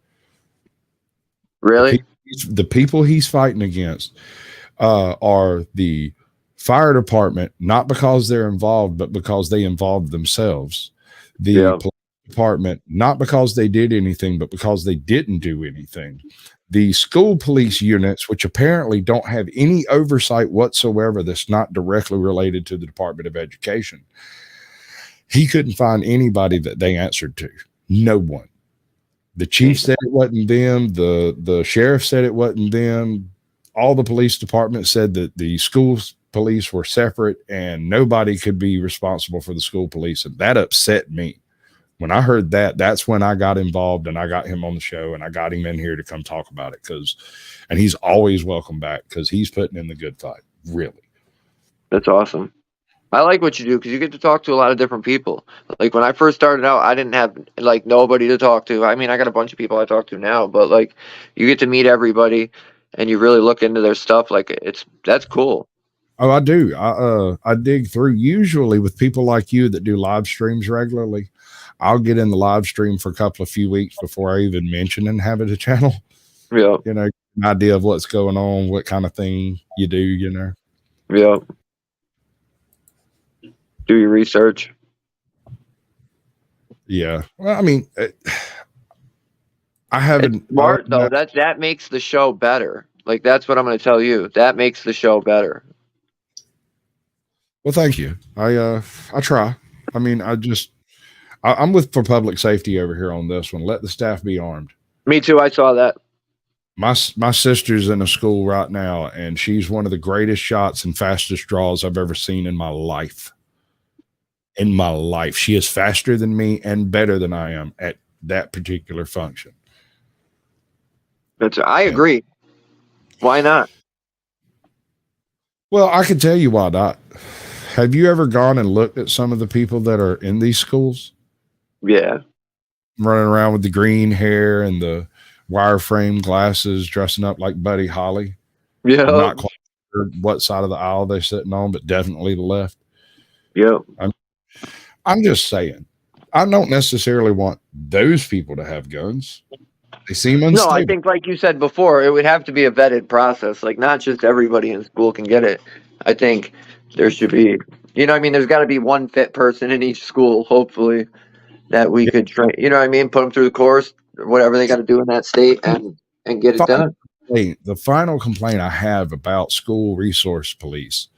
Really? The people he's fighting against are the fire department, not because they're involved, but because they involved themselves. The police department, not because they did anything, but because they didn't do anything. The school police units, which apparently don't have any oversight whatsoever that's not directly related to the Department of Education. He couldn't find anybody that they answered to. No one. The chief said it wasn't them. The sheriff said it wasn't them. All the police departments said that the school police were separate and nobody could be responsible for the school police. And that upset me. When I heard that, that's when I got involved and I got him on the show and I got him in here to come talk about it. And he's always welcome back because he's putting in the good fight. Really. That's awesome. I like what you do because you get to talk to a lot of different people. Like when I first started out, I didn't have like nobody to talk to. I mean, I got a bunch of people I talk to now, but like you get to meet everybody and you really look into their stuff. Like that's cool. Oh, I do. I dig through usually with people like you that do live streams regularly. I'll get in the live stream for a few weeks before I even mention Inhabit a channel. Yeah. You know, an idea of what's going on, what kind of thing you do, you know. Yeah. Do your research. Yeah. Well, I mean, I haven't. It's smart though. That makes the show better. Like that's what I'm going to tell you. That makes the show better. Well, thank you. I try. I mean, I'm with for public safety over here on this one. Let the staff be armed. Me too. I saw that. My sister's in a school right now, and she's one of the greatest shots and fastest draws I've ever seen in my life. In my life, she is faster than me and better than I am at that particular function. I agree. Why not? Well, I can tell you why not. Have you ever gone and looked at some of the people that are in these schools? Yeah. Running around with the green hair and the wireframe glasses, dressing up like Buddy Holly. Yeah. I'm not quite sure what side of the aisle they're sitting on, but definitely the left. Yeah. I'm just saying, I don't necessarily want those people to have guns. They seem unstable. No, I think like you said before, it would have to be a vetted process. Like not just everybody in school can get it. I think there should be, you know what I mean? There's got to be one fit person in each school, hopefully, that we could train, you know what I mean? Put them through the course, or whatever they got to do in that state and get it done. The final complaint I have about school resource police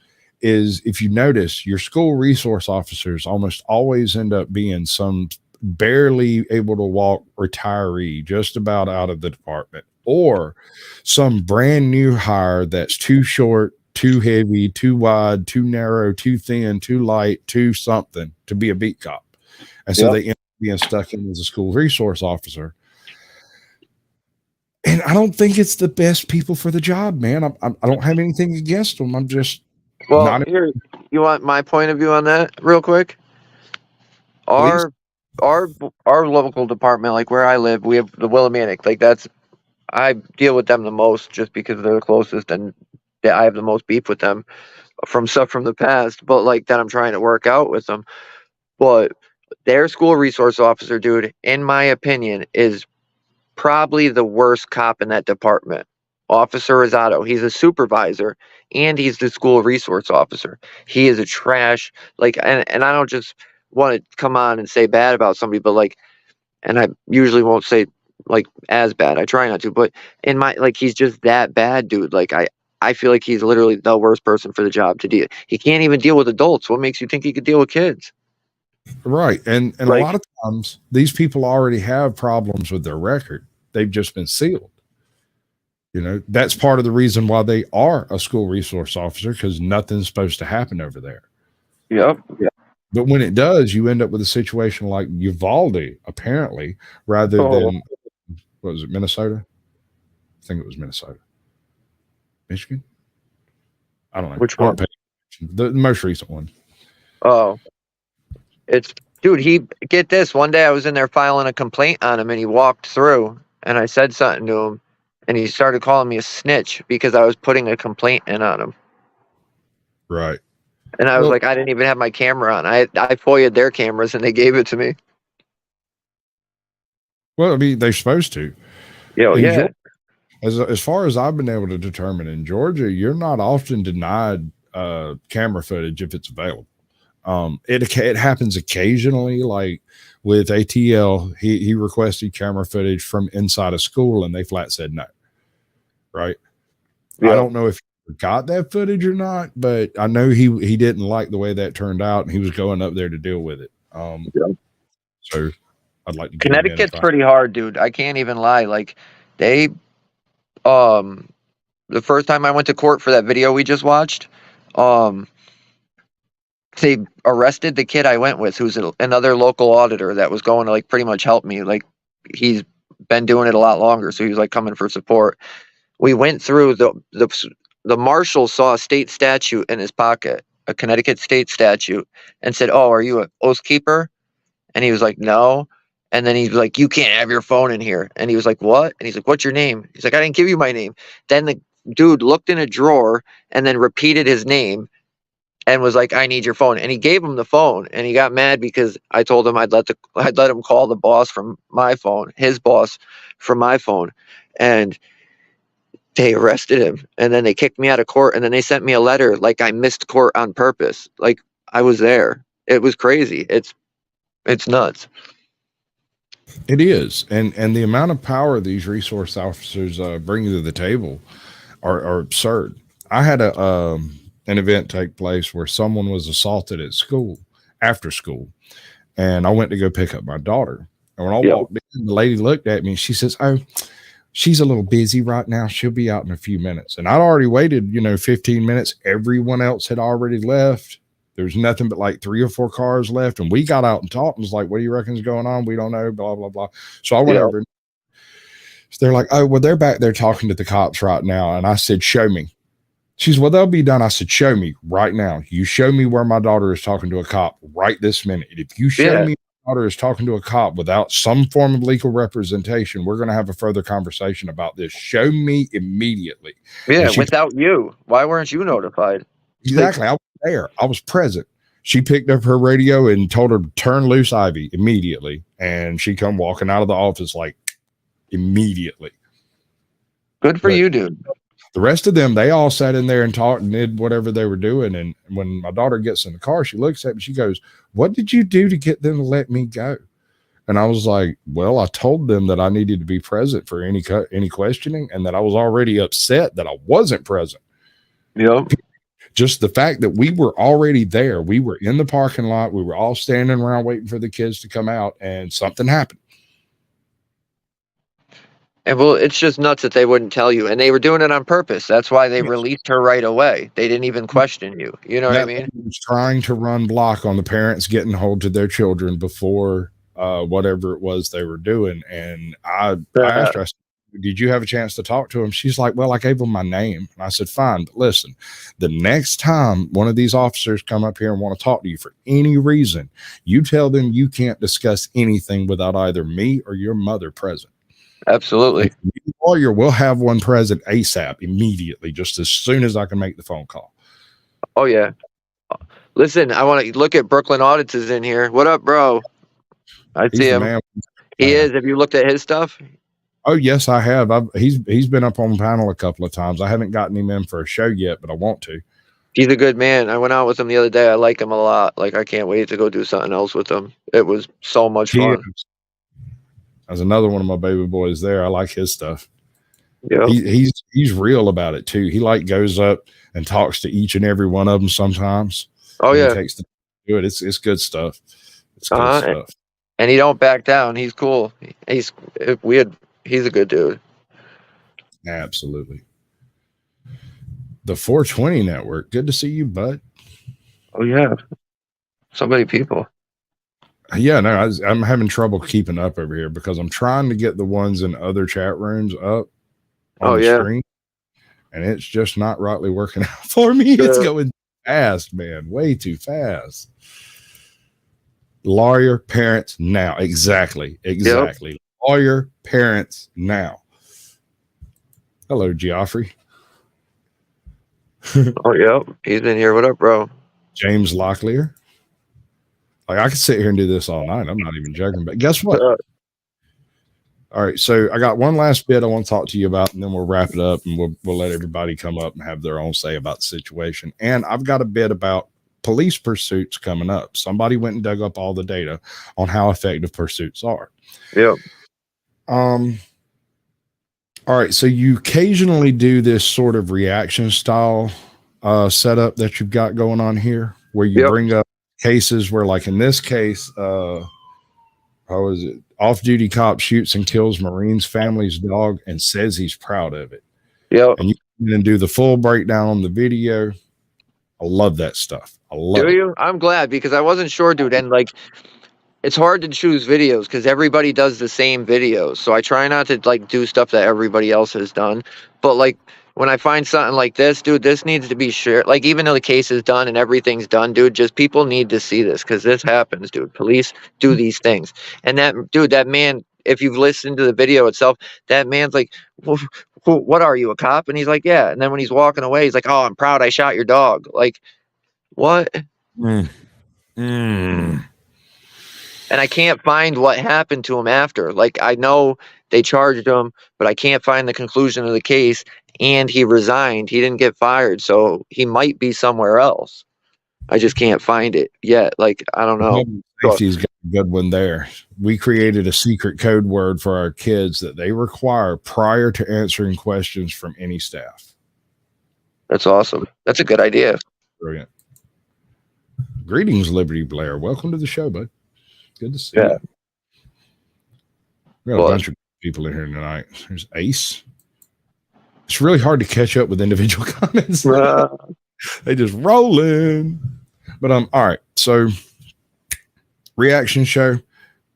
is, if you notice, your school resource officers almost always end up being some barely able to walk retiree just about out of the department, or some brand new hire that's too short, too heavy, too wide, too narrow, too thin, too light, too something to be a beat cop. And so they end up being stuck in as a school resource officer. And I don't think it's the best people for the job, man. I don't have anything against them. I'm just here. You want my point of view on that, real quick? Our local department, like where I live, we have the Willimantic. Like I deal with them the most, just because they're the closest, and I have the most beef with them from stuff from the past. But like that, I'm trying to work out with them. But their school resource officer, dude, in my opinion, is probably the worst cop in that department. Officer Rosado. He's a supervisor and he's the school resource officer. He is a trash, like, and I don't just want to come on and say bad about somebody, but like, and I usually won't say like as bad. I try not to, but in my like he's just that bad, dude. Like I feel like he's literally the worst person for the job to deal. He can't even deal with adults. What makes you think he could deal with kids? Right. And Like- a lot of times these people already have problems with their record. They've just been sealed. You know, that's part of the reason why they are a school resource officer, because nothing's supposed to happen over there. Yep. But when it does, you end up with a situation like Uvalde, apparently, rather Oh. than, what was it, Minnesota? I think it was Minnesota. Michigan? I don't know. Which I don't one? pay attention. The most recent one. Oh, it's dude. He get this. One day I was in there filing a complaint on him, and he walked through, and I said something to him, and he started calling me a snitch because I was putting a complaint in on him. Right. And I was Well- like, I didn't even have my camera on. I FOIA'd their cameras, and they gave it to me. Well, I mean, they're supposed to. Yeah, In yeah. Georgia, as far as I've been able to determine, in Georgia, you're not often denied camera footage if it's available. It happens occasionally, like with ATL, he requested camera footage from inside a school, and they flat said no. Right. Yeah. I don't know if he got that footage or not, but I know he didn't like the way that turned out, and he was going up there to deal with it. Yeah. So I'd like to get him in Connecticut's if I- pretty hard, dude. I can't even lie. Like they, the first time I went to court for that video we just watched, they arrested the kid I went with, who's another local auditor that was going to like pretty much help me. Like he's been doing it a lot longer, so he was like coming for support. We went through the marshal saw a state statute in his pocket, a Connecticut state statute, and said, "Oh, are you an oath keeper?" And he was like, "No." And then he's like, "You can't have your phone in here." And he was like, "What?" And he's like, "What's your name?" He's like, "I didn't give you my name." Then the dude looked in a drawer and then repeated his name and was like, "I need your phone." And he gave him the phone, and he got mad because I told him I'd let him call the boss from my phone, his boss from my phone. And they arrested him, and then they kicked me out of court, and then they sent me a letter like I missed court on purpose. Like I was there. It was crazy. It's nuts. It is, and the amount of power these resource officers bring to the table are absurd. I had an event take place where someone was assaulted at school, after school, and I went to go pick up my daughter. And when I walked in, the lady looked at me and she says, "Oh, she's a little busy right now. She'll be out in a few minutes." And I'd already waited, 15 minutes. Everyone else had already left. There's nothing but like 3 or 4 cars left. And we got out and talked and was like, "What do you reckon is going on?" "We don't know, blah, blah, blah." So I went over. So they're like, "Oh, well, they're back there talking to the cops right now." And I said, "Show me." She's, "Well, they'll be done." I said, "Show me right now. You show me where my daughter is talking to a cop right this minute. If you show me my daughter is talking to a cop without some form of legal representation, we're going to have a further conversation about this. Show me immediately." Yeah, And she- without you. Why weren't you notified? Exactly. I was there. I was present. She picked up her radio and told her to turn loose Ivy immediately. And she come walking out of the office like immediately. Good for But- you, dude. The rest of them, they all sat in there and talked and did whatever they were doing. And when my daughter gets in the car, she looks at me, she goes, "What did you do to get them to let me go?" And I was like, "Well, I told them that I needed to be present for any questioning, and that I was already upset that I wasn't present. Yep. Just the fact that we were already there, we were in the parking lot, we were all standing around waiting for the kids to come out, and something happened." And well, it's just nuts that they wouldn't tell you. And they were doing it on purpose. That's why they Yes. released her right away. They didn't even question you. You know what I That mean? lady was trying to run block on the parents getting hold of their children before whatever it was they were doing. And I asked her, I said, "Did you have a chance to talk to him?" She's like, "Well, I gave him my name." And I said, "Fine, but listen, the next time one of these officers come up here and want to talk to you for any reason, you tell them you can't discuss anything without either me or your mother present. Absolutely. If you need a lawyer, we'll have one present ASAP, immediately, just as soon as I can make the phone call." Oh, yeah. Listen, I want to look at Brooklyn Audits is in here. What up, bro? I He's see the him. man. He is. Have you looked at his stuff? Oh, yes, I have. He's been up on the panel a couple of times. I haven't gotten him in for a show yet, but I want to. He's a good man. I went out with him the other day. I like him a lot. Like, I can't wait to go do something else with him. It was so much He fun. is. That's another one of my baby boys there. I like his stuff. Yeah. He's real about it too. He like goes up and talks to each and every one of them sometimes. Oh He yeah. takes the do it. It's good stuff. It's good Uh-huh. stuff. And he don't back down. He's cool. He's weird. He's a good dude. Absolutely. The 420 network. Good to see you, bud. Oh yeah. So many people. Yeah, no, I'm having trouble keeping up over here because I'm trying to get the ones in other chat rooms up on the screen, and it's just not rightly working out for me. It's going fast, man, way too fast. Lawyer parents now. Exactly. Yep. Lawyer parents now. Hello, Geoffrey. Oh, yep. He's in here. What up, bro? James Locklear. Like, I could sit here and do this all night. I'm not even joking. But guess what? All right. So I got one last bit I want to talk to you about, and then we'll wrap it up, and we'll let everybody come up and have their own say about the situation. And I've got a bit about police pursuits coming up. Somebody went and dug up all the data on how effective pursuits are. Yep. All right. So you occasionally do this sort of reaction style setup that you've got going on here, where you bring up cases where, like in this case, how is it? Off-duty cop shoots and kills Marine's family's dog and says he's proud of it. Yep. And you can do the full breakdown on the video. I love that stuff. I love it. Do you? I'm glad, because I wasn't sure, dude. And like, it's hard to choose videos because everybody does the same videos. So I try not to like do stuff that everybody else has done. But like, when I find something like this, dude, this needs to be shared. Like, even though the case is done and everything's done, dude, just people need to see this, because this happens, dude. Police do these things. And that, dude, that man, if you've listened to the video itself, that man's like, well, what are you, a cop? And he's like, yeah. And then when he's walking away, he's like, oh, I'm proud I shot your dog. Like, what? And I can't find what happened to him after. Like, I know they charged him, but I can't find the conclusion of the case. And he resigned. He didn't get fired. So he might be somewhere else. I just can't find it yet. Like, I don't know. Safety's got a good one there. We created a secret code word for our kids that they require prior to answering questions from any staff. That's awesome. That's a good idea. Brilliant. Greetings, Liberty Blair. Welcome to the show, bud. Good to see you. We got a bunch of people in here tonight. There's Ace. It's really hard to catch up with individual comments. They just roll in. But all right. So reaction show,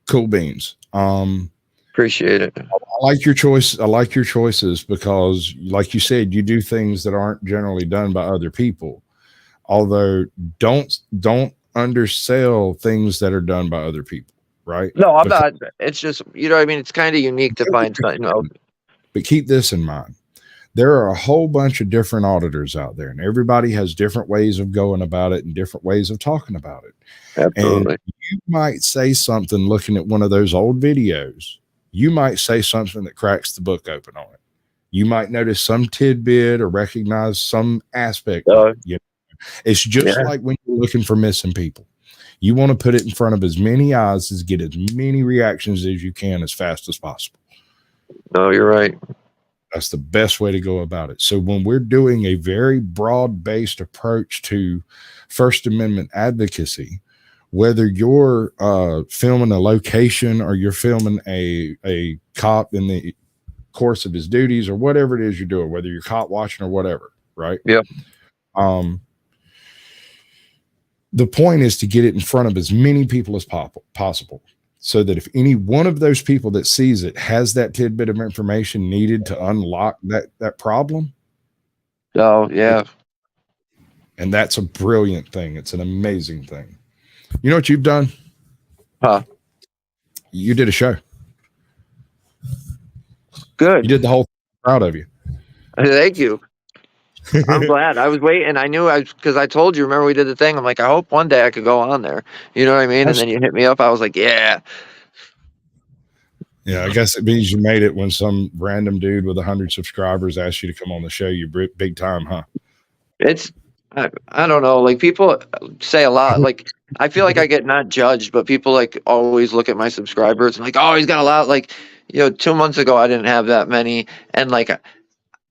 cool beans. Appreciate it. I like your choice. I like your choices because, like you said, you do things that aren't generally done by other people. Although don't undersell things that are done by other people, right? No, I'm not. It's just, you know what I mean? It's kind of unique to find something else. But keep this in mind. There are a whole bunch of different auditors out there, and everybody has different ways of going about it and different ways of talking about it. Absolutely. And you might say something looking at one of those old videos. You might say something that cracks the book open on it. You might notice some tidbit or recognize some aspect of it. You know? It's just like when you're looking for missing people. You want to put it in front of as many eyes as get as many reactions as you can as fast as possible. No, you're right. That's the best way to go about it. So when we're doing a very broad-based approach to First Amendment advocacy, whether you're filming a location or you're filming a cop in the course of his duties or whatever it is you're doing, whether you're cop watching or whatever, right? Yep. The point is to get it in front of as many people as possible, so that if any one of those people that sees it has that tidbit of information needed to unlock that problem. Oh, yeah. And that's a brilliant thing. It's an amazing thing. You know what you've done? Huh? You did a show. Good. You did the whole thing. Proud of you. Thank you. I'm glad. I was waiting. I knew because I told you, remember we did the thing. I'm like, I hope one day I could go on there. You know what I mean? And then you hit me up. I was like, yeah. Yeah, I guess it means you made it when some random dude with 100 subscribers asked you to come on the show. You big time, huh? It's, I don't know. Like, people say a lot. Like, I feel like I get not judged, but people like always look at my subscribers and like, oh, he's got a lot. Like, 2 months ago I didn't have that many, and like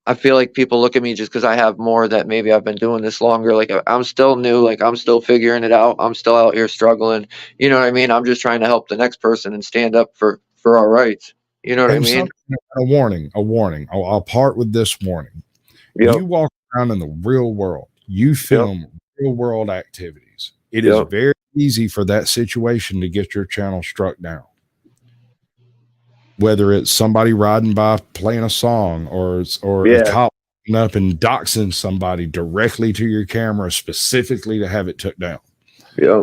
I feel like people look at me just because I have more, that maybe I've been doing this longer. Like I'm still new, like I'm still figuring it out. I'm still out here struggling. You know what I mean? I'm just trying to help the next person and stand up for our rights. You know what I And mean? a warning. I'll part with this warning. Yep. You walk around in the real world. You film real world activities. It is Yep. very easy for that situation to get your channel struck down. Whether it's somebody riding by playing a song, or a cop up and doxing somebody directly to your camera specifically to have it took down. Yeah.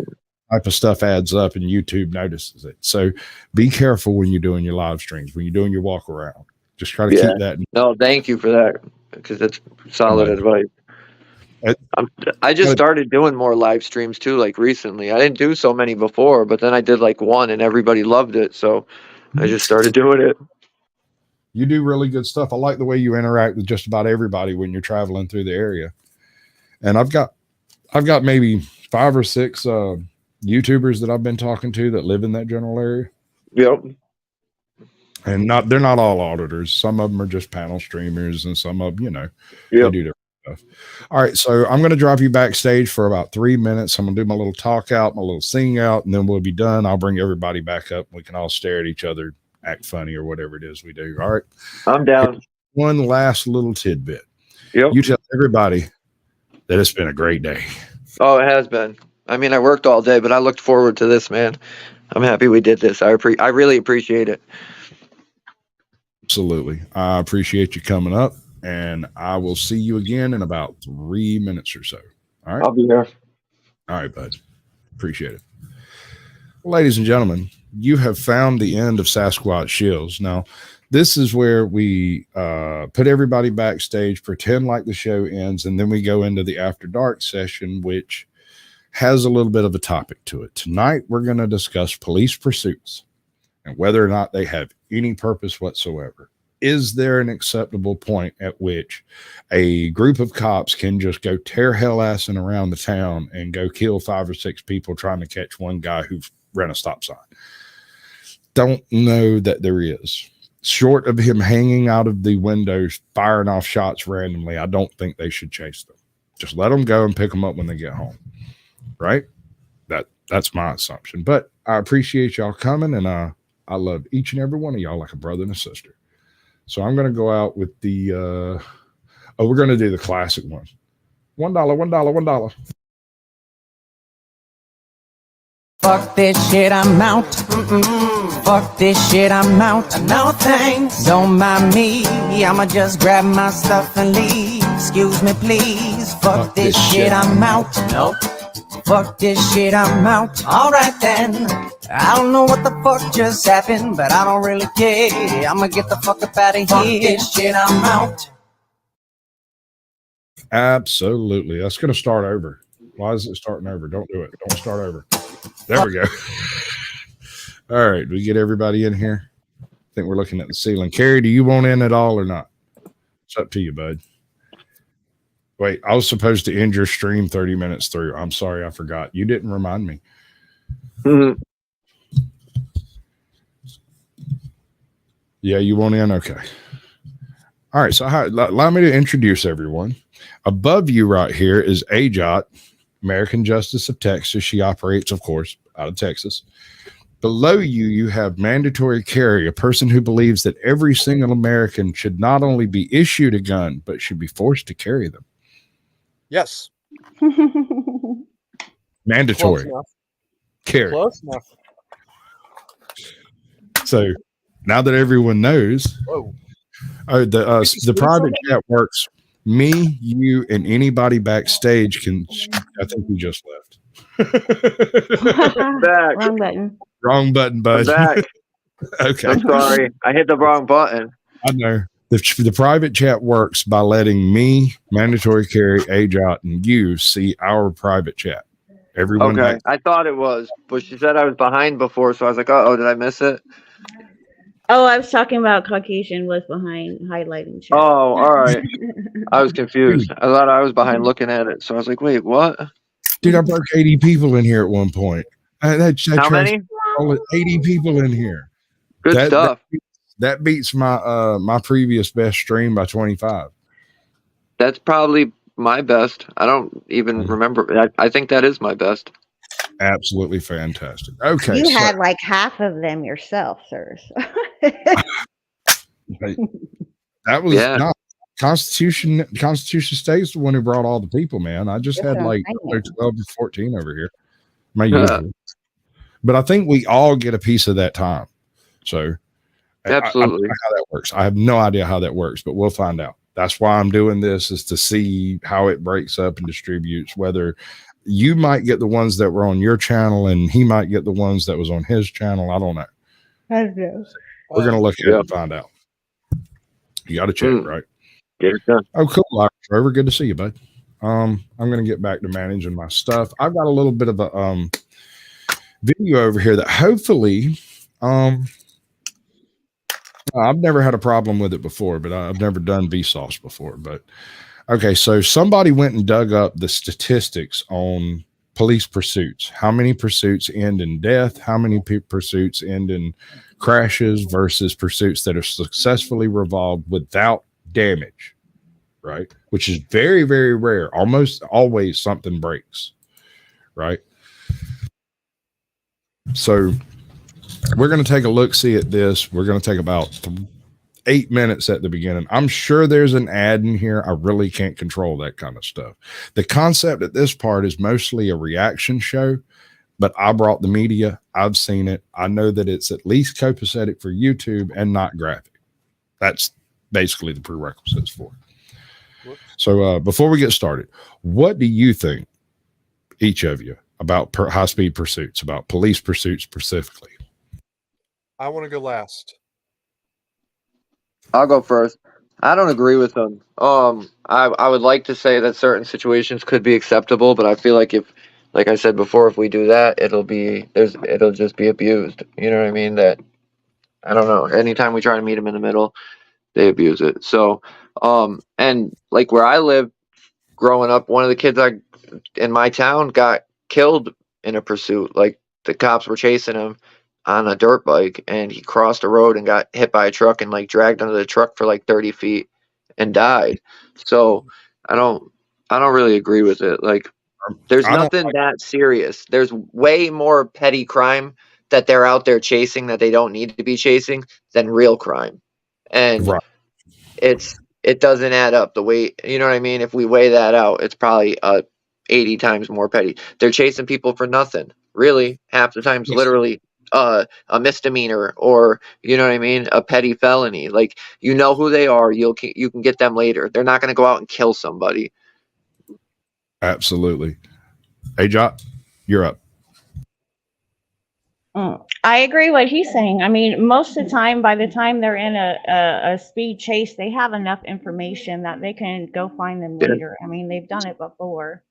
Type of stuff adds up and YouTube notices it. So be careful when you're doing your live streams, when you're doing your walk around. Just try to keep that. No, thank you for that, because that's solid advice. I just started doing more live streams too, like recently. I didn't do so many before, but then I did like one and everybody loved it. So I just started doing it. You do really good stuff. I like the way you interact with just about everybody when you're traveling through the area. And I've got maybe 5 or 6 YouTubers that I've been talking to that live in that general area. Yep. And they're not all auditors. Some of them are just panel streamers, and some of them, they do different stuff. All right, so I'm going to drive you backstage for about 3 minutes. I'm going to do my little talk out, my little sing out, and then we'll be done. I'll bring everybody back up. We can all stare at each other, act funny, or whatever it is we do. All right. I'm down. One last little tidbit. Yep. You tell everybody that it's been a great day. Oh, it has been. I mean, I worked all day, but I looked forward to this, man. I'm happy we did this. I really appreciate it. Absolutely. I appreciate you coming up, and I will see you again in about 3 minutes or so. All right. I'll be here. All right, bud. Appreciate it. Well, ladies and gentlemen, you have found the end of Sasquatch Shills. Now, this is where we put everybody backstage, pretend like the show ends, and then we go into the After Dark session, which has a little bit of a topic to it. Tonight, we're going to discuss police pursuits and whether or not they have any purpose whatsoever. Is there an acceptable point at which a group of cops can just go tear hell assing around the town and go kill 5 or 6 people trying to catch one guy who ran a stop sign? Don't know that there is. Short of him hanging out of the windows, firing off shots randomly, I don't think they should chase them. Just let them go and pick them up when they get home. Right? That's my assumption. But I appreciate y'all coming, and I love each and every one of y'all like a brother and a sister. So I'm going to go out with the, we're going to do the classic one. $1, $1. Fuck this shit, I'm out. Fuck this shit, I'm out. No thanks. Don't mind me. I'ma just grab my stuff and leave. Excuse me, please. Fuck this shit, I'm out. Nope. Fuck this shit, I'm out. Alright then. I don't know what the fuck just happened, but I don't really care. I'ma get the fuck up out of here. Fuck this shit, I'm out. Absolutely. That's going to start over. Why is it starting over? Don't do it. Don't start over. There we go. All right. We get everybody in here. I think we're looking at the ceiling. Carrie, do you want in at all or not? It's up to you, bud. Wait, I was supposed to end your stream 30 minutes through. I'm sorry, I forgot. You didn't remind me. Mm-hmm. Yeah, you want in? Okay. All right, so allow me to introduce everyone. Above you right here is AJOT, American Justice of Texas. She operates, of course, out of Texas. Below you, you have Mandatory Carry, a person who believes that every single American should not only be issued a gun, but should be forced to carry them. Yes. Mandatory. Close enough. Carry. Close enough. So now that everyone knows, the private chat works. Me, you, and anybody backstage can. I think we just left. Back. Wrong button. Wrong button, bud. Back. Okay. I'm sorry. I hit the wrong button. I know. The private chat works by letting me, Mandatory Carry, AJOT, and you see our private chat. Everyone. Okay. I thought it was, but she said I was behind before, so I was like, oh, did I miss it? Oh, I was talking about Caucasian was behind highlighting. Chat. Oh, all right. I was confused. I thought I was behind looking at it, so I was like, wait, what? Dude, I broke 80 people in here at one point. How many? 80 people in here. Good stuff. That beats my my previous best stream by 25. That's probably my best. I don't even remember. I think that is my best. Absolutely fantastic. Okay. You had like half of them yourself, sirs. That was not Constitution State's the one who brought all the people, man. I just had like 12 or 14 over here. My usual. But I think we all get a piece of that time. So absolutely. I don't know how that works. I have no idea how that works, but we'll find out. That's why I'm doing this, is to see how it breaks up and distributes, whether you might get the ones that were on your channel and he might get the ones that was on his channel. I don't know. We're going to look at it and find out. You got to check, right? Get it done. Oh, cool. Trevor, good to see you, bud. I'm going to get back to managing my stuff. I've got a little bit of a video over here that hopefully I've never had a problem with it before, but I've never done Vsauce before. But okay, so somebody went and dug up the statistics on police pursuits. How many pursuits end in death? How many pursuits end in crashes versus pursuits that are successfully resolved without damage, right? Which is very, very rare. Almost always something breaks, right? So we're going to take a look-see at this. We're going to take about 8 minutes at the beginning. I'm sure there's an ad in here. I really can't control that kind of stuff. The concept at this part is mostly a reaction show, but I brought the media. I've seen it. I know that it's at least copacetic for YouTube and not graphic. That's basically the prerequisites for it. So before we get started, what do you think, each of you, about high-speed pursuits, about police pursuits specifically? I want to go last. I'll go first. I don't agree with them. I would like to say that certain situations could be acceptable, but I feel like if, like I said before, if we do that, it'll just be abused. You know what I mean? That, I don't know. Anytime we try to meet them in the middle, they abuse it. So, and like where I live, growing up, one of the kids in my town got killed in a pursuit. Like the cops were chasing him on a dirt bike, and he crossed a road and got hit by a truck and like dragged under the truck for like 30 feet and died. So I don't really agree with it. Like there's nothing that serious. There's way more petty crime that they're out there chasing that they don't need to be chasing than real crime. And it doesn't add up the way, you know what I mean? If we weigh that out, it's probably 80 times more petty. They're chasing people for nothing. Really, half the times, literally a misdemeanor, or you know what I mean, a petty felony. Like, you know who they are, you can get them later. They're not going to go out and kill somebody. Absolutely. Hey, Jot, you're up. I agree what he's saying. I mean, most of the time, by the time they're in a speed chase, they have enough information that they can go find them later. I mean, they've done it before.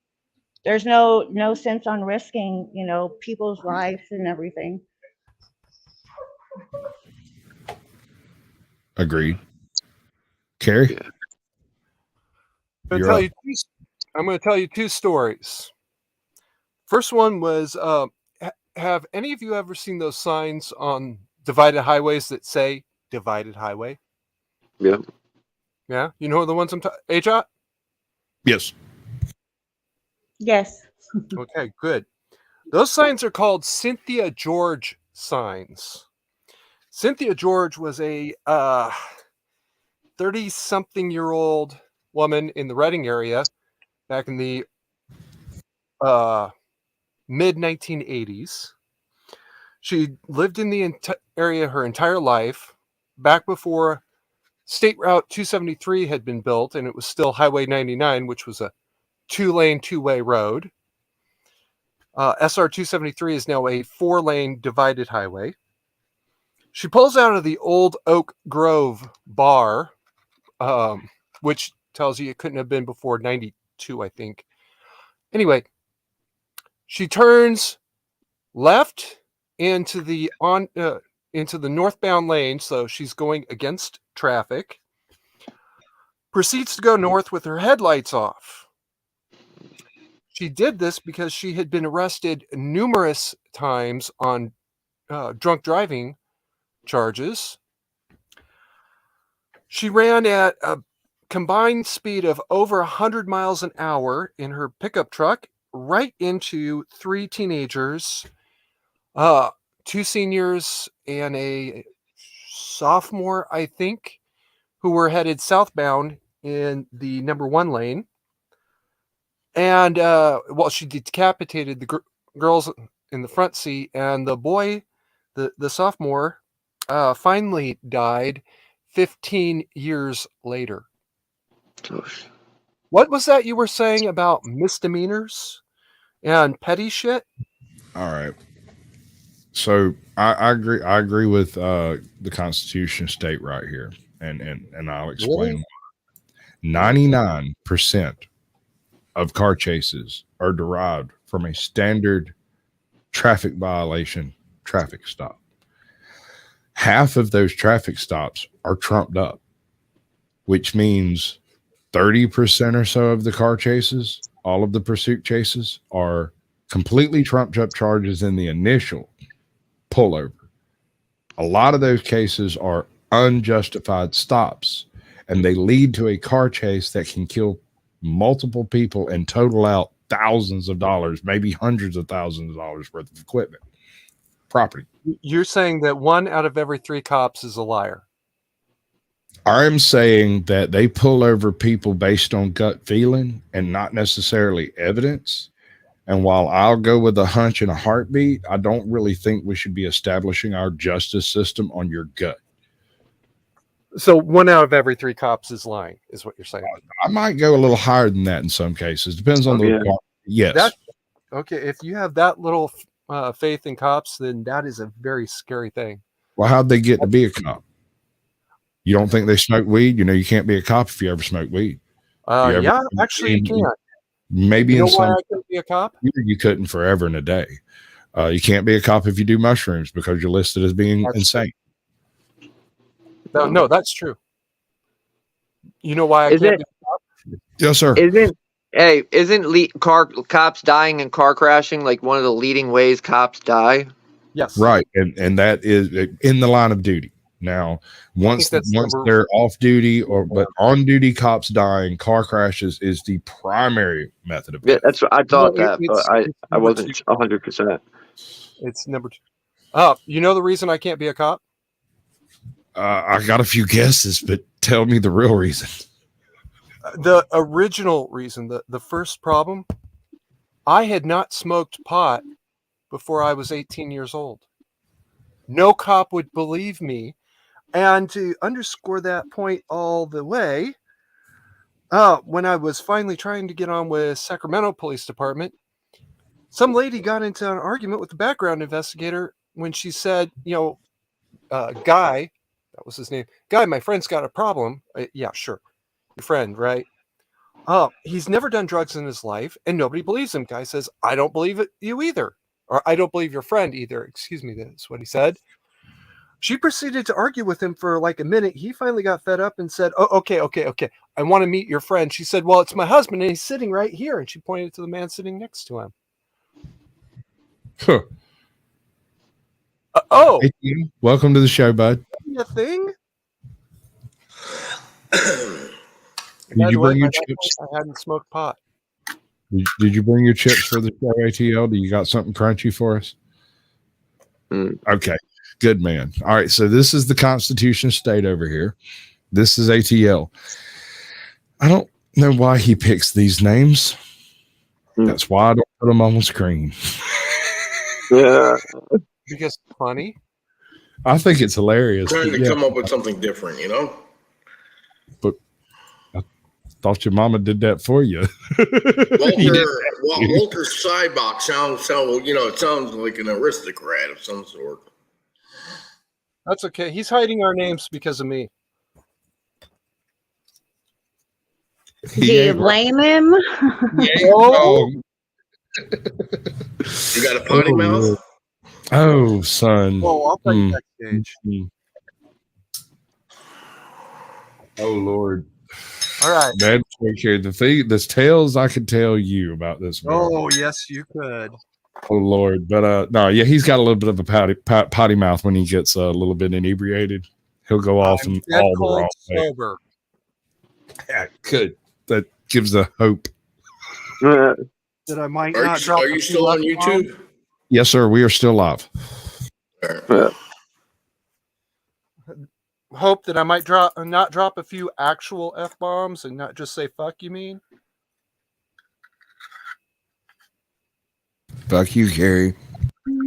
There's no sense on risking, people's lives and everything. Agreed. Carrie? I'm going to tell you two stories. First one was, have any of you ever seen those signs on divided highways that say divided highway? Yeah. Yeah? You know the ones I'm talking about? H-Ot? Yes. Yes. Okay, good. Those signs are called Cynthia George signs. Cynthia George was a 30-something-year-old woman in the Reading area back in the mid-1980s. She lived in the area her entire life, back before State Route 273 had been built, and it was still Highway 99, which was a two-lane, two-way road. SR 273 is now a four-lane divided highway. She pulls out of the old Oak Grove bar, which tells you it couldn't have been before 92, I think. Anyway, she turns left into the northbound lane, so she's going against traffic. Proceeds to go north with her headlights off. She did this because she had been arrested numerous times on drunk driving charges. She ran at a combined speed of over 100 miles an hour in her pickup truck right into 3 teenagers, 2 seniors and a sophomore, I think, who were headed southbound in the number 1 lane. And she decapitated the girls in the front seat, and the boy, the sophomore, finally died 15 years later. What was that you were saying about misdemeanors and petty shit? All right. So I agree. I agree with the Constitution state right here, and I'll explain. Really? 99% of car chases are derived from a standard traffic violation traffic stop. Half of those traffic stops are trumped up, which means 30% or so of the car chases, all of the pursuit chases, are completely trumped up charges in the initial pullover. A lot of those cases are unjustified stops, and they lead to a car chase that can kill multiple people and total out thousands of dollars, maybe hundreds of thousands of dollars worth of equipment, property. You're saying that 1 out of every 3 cops is a liar. I'm saying that they pull over people based on gut feeling and not necessarily evidence. And while I'll go with a hunch and a heartbeat, I don't really think we should be establishing our justice system on your gut. So 1 out of every 3 cops is lying, is what you're saying. I might go a little higher than that in some cases. Depends on the yes. Okay, if you have that little faith in cops, then that is a very scary thing. Well, how'd they get to be a cop? You don't think they smoke weed? You know, you can't be a cop if you ever smoke weed. Yeah, actually, you can't. Maybe you know in some. Why I couldn't be a cop? You couldn't forever and a day. You can't be a cop if you do mushrooms because you're listed as being insane. No, that's true. You know why I can't be a cop? Yes, sir. Isn't cops dying in car crashing like one of the leading ways cops die? Yes. Right, and that is in the line of duty. Now, once they're off duty but on duty, cops dying, car crashes is the primary method of death. Yeah, that's what I thought but I wasn't 100%. It's number 2. You know the reason I can't be a cop? I got a few guesses, but tell me the real reason. The original reason, the first problem, I had not smoked pot before I was 18 years old. No cop would believe me. And to underscore that point all the way, when I was finally trying to get on with Sacramento Police Department, some lady got into an argument with the background investigator when she said, Guy, that was his name. Guy, my friend's got a problem. Yeah, sure. Your friend, right? He's never done drugs in his life, and nobody believes him. Guy says, I don't believe you either. Or I don't believe your friend either. Excuse me, that's what he said. She proceeded to argue with him for like a minute. He finally got fed up and said, oh, okay. I want to meet your friend. She said, well, it's my husband, and he's sitting right here. And she pointed to the man sitting next to him. Huh. Hey, welcome to the show, bud. A thing? Did you bring your chips? I hadn't smoked pot. Did you bring your chips for the show, ATL? Do you got something crunchy for us? Okay, good man. All right, so this is the Constitution state over here. This is ATL. I don't know why he picks these names. That's why I don't put them on the screen. Yeah. Because it's funny. I think it's hilarious. Trying to come up with something different, But I thought your mama did that for you. Walter Seibach sounds like an aristocrat of some sort. That's okay. He's hiding our names because of me. Do you blame him? Oh. You got a potty mouth? Oh, son. Oh, I'll play backstage. Oh, Lord. All right. That's okay. The tales I could tell you about this. Man. Oh, yes, you could. Oh Lord, but no, yeah, he's got a little bit of a potty mouth when he gets a little bit inebriated. He'll go off and dead all the cold wrong way. sober. Yeah, good. That gives a hope. That I might not drop. Are you still on YouTube? Yes, sir. We are still live. Hope that I might not drop a few actual F-bombs and not just say "fuck." You mean? Fuck you, Gary.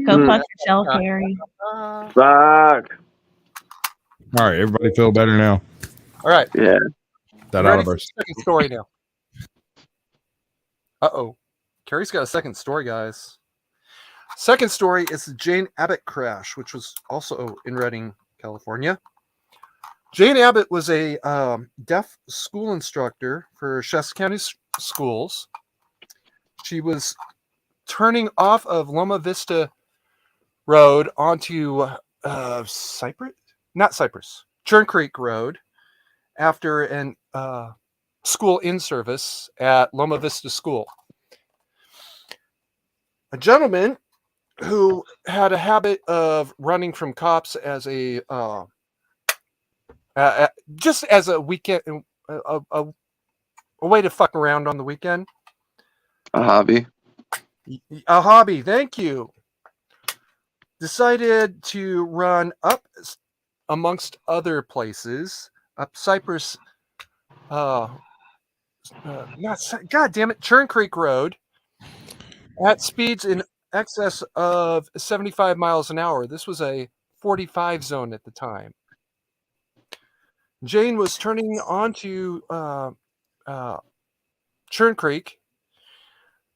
Go fuck yourself, Harry. Fuck. All right, everybody feel better now. All right. Yeah. That Ready out of for our the second story now. Uh-oh. Carrie's got a second story, guys. Second story is the Jane Abbott crash, which was also in Redding, California. Jane Abbott was a deaf school instructor for Shasta County schools. She was turning off of Loma Vista Road onto Churn Creek Road after an school in-service at Loma Vista School. A gentleman who had a habit of running from cops as a just as a weekend, a way to fuck around on the weekend. A hobby. A hobby, thank you. Decided to run up, amongst other places, up Cypress, God damn it, Churn Creek Road, at speeds in excess of 75 miles an hour. This was a 45 zone at the time. Jane was turning onto Churn Creek.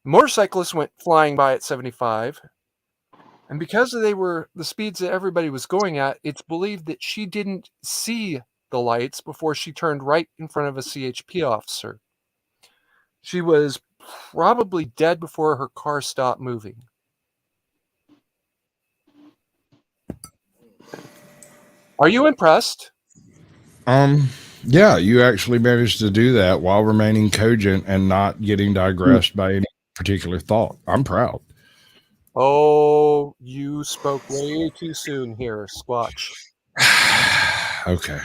Motorcyclists went flying by at 75. And because they were the speeds that everybody was going at, it's believed that she didn't see the lights before she turned right in front of a CHP officer. She was probably dead before her car stopped moving. Are you impressed? Yeah, you actually managed to do that while remaining cogent and not getting digressed by any particular thought. I'm proud. Oh, you spoke way too soon here, Squatch. Okay.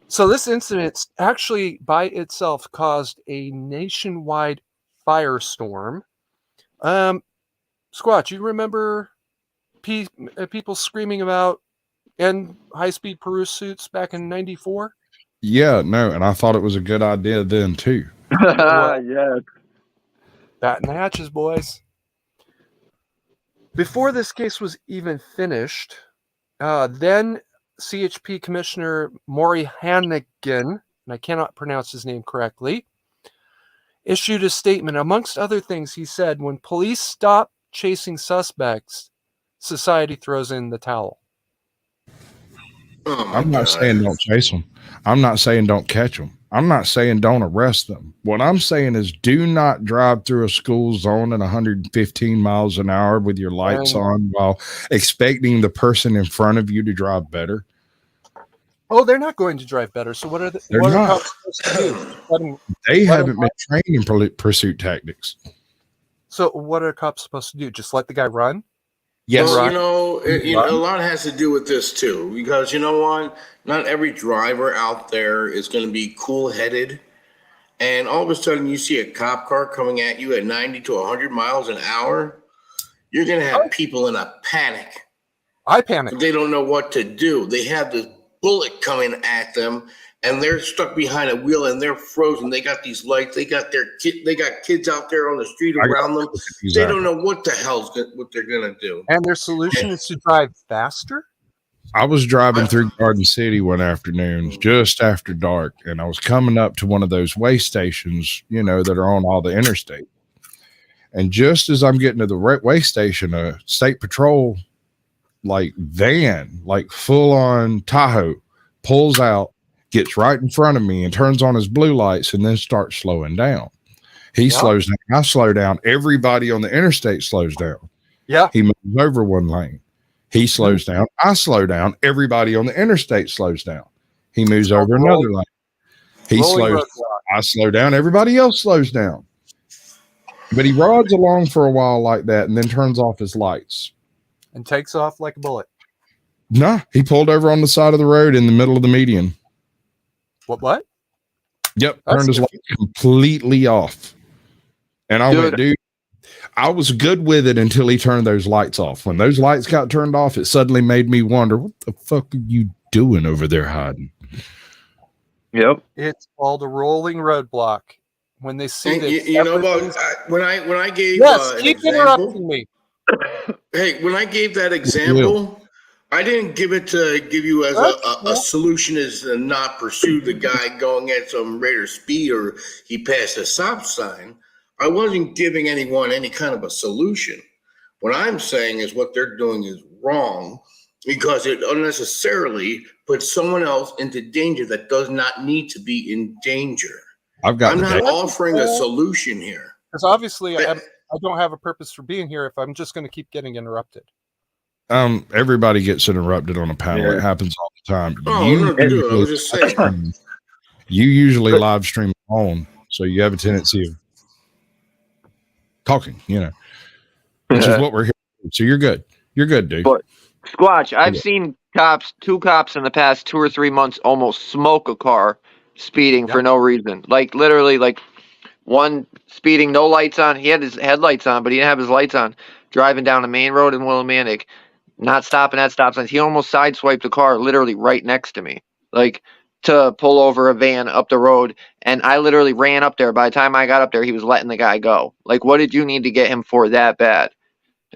So this incident actually by itself caused a nationwide firestorm. Squatch, you remember people screaming about high-speed pursuits back in '94? Yeah, no, and I thought it was a good idea then too. Yeah. Batting the hatches, boys. Before this case was even finished, then CHP Commissioner Maury Hannigan, and I cannot pronounce his name correctly, issued a statement. Amongst other things, he said, when police stop chasing suspects, society throws in the towel. I'm not saying don't chase them. I'm not saying don't catch them. I'm not saying don't arrest them. What I'm saying is do not drive through a school zone at 115 miles an hour with your lights on while expecting the person in front of you to drive better. Oh, they're not going to drive better. So what are cops supposed to do? They haven't been trained in pursuit tactics. So what are cops supposed to do? Just let the guy run? Yes. Well, a lot has to do with this too, because you know what? Not every driver out there is going to be cool-headed, and all of a sudden you see a cop car coming at you at 90 to 100 miles an hour. You're going to have people in a panic. I panic. They don't know what to do. They have this bullet coming at them, and they're stuck behind a wheel, and they're frozen. They got these lights. They got kids out there on the street around them. Exactly. They don't know what the hell's what they're gonna do. And their solution is to drive faster. I was driving through Garden City one afternoon, just after dark, and I was coming up to one of those way stations, that are on all the interstate. And just as I'm getting to the way station, a state patrol van, full on Tahoe, pulls out, gets right in front of me and turns on his blue lights and then starts slowing down. He slows down. I slow down. Everybody on the interstate slows down. Yeah. He moves over one lane. He slows down. I slow down. Everybody on the interstate slows down. He moves over another lane. He Rolling slows. roadblock. I slow down. Everybody else slows down. But he rides along for a while like that and then turns off his lights. And takes off like a bullet. Nah, he pulled over on the side of the road in the middle of the median. What? Yep, That's turned his lights completely off. And I went, dude, I was good with it until he turned those lights off. When those lights got turned off, it suddenly made me wonder, what the fuck are you doing over there hiding? Yep. It's called a rolling roadblock. When they see And that, you know what? When I gave yes, an keep example, interrupting me. hey, when I gave that example, I didn't give it to give you as a solution as to not pursue the guy going at some rate of speed or he passed a stop sign. I wasn't giving anyone any kind of a solution. What I'm saying is what they're doing is wrong because it unnecessarily puts someone else into danger that does not need to be in danger. I'm not offering a solution here. Because obviously I don't have a purpose for being here if I'm just going to keep getting interrupted. Everybody gets interrupted on a panel. Yeah. It happens all the time. Oh, no, dude, I was just saying. You usually live stream on, so you have a tendency of talking, which is what we're here for. So you're good. You're good, dude. But Squatch, I've seen two cops in the past 2 or 3 months almost smoke a car speeding for no reason. Like literally, like one speeding, no lights on. He had his headlights on, but he didn't have his lights on. Driving down a main road in Willimantic, not stopping at stop signs. He almost sideswiped a car literally right next to me, like to pull over a van up the road. And I literally ran up there. By the time I got up there, he was letting the guy go. Like, what did you need to get him for that bad?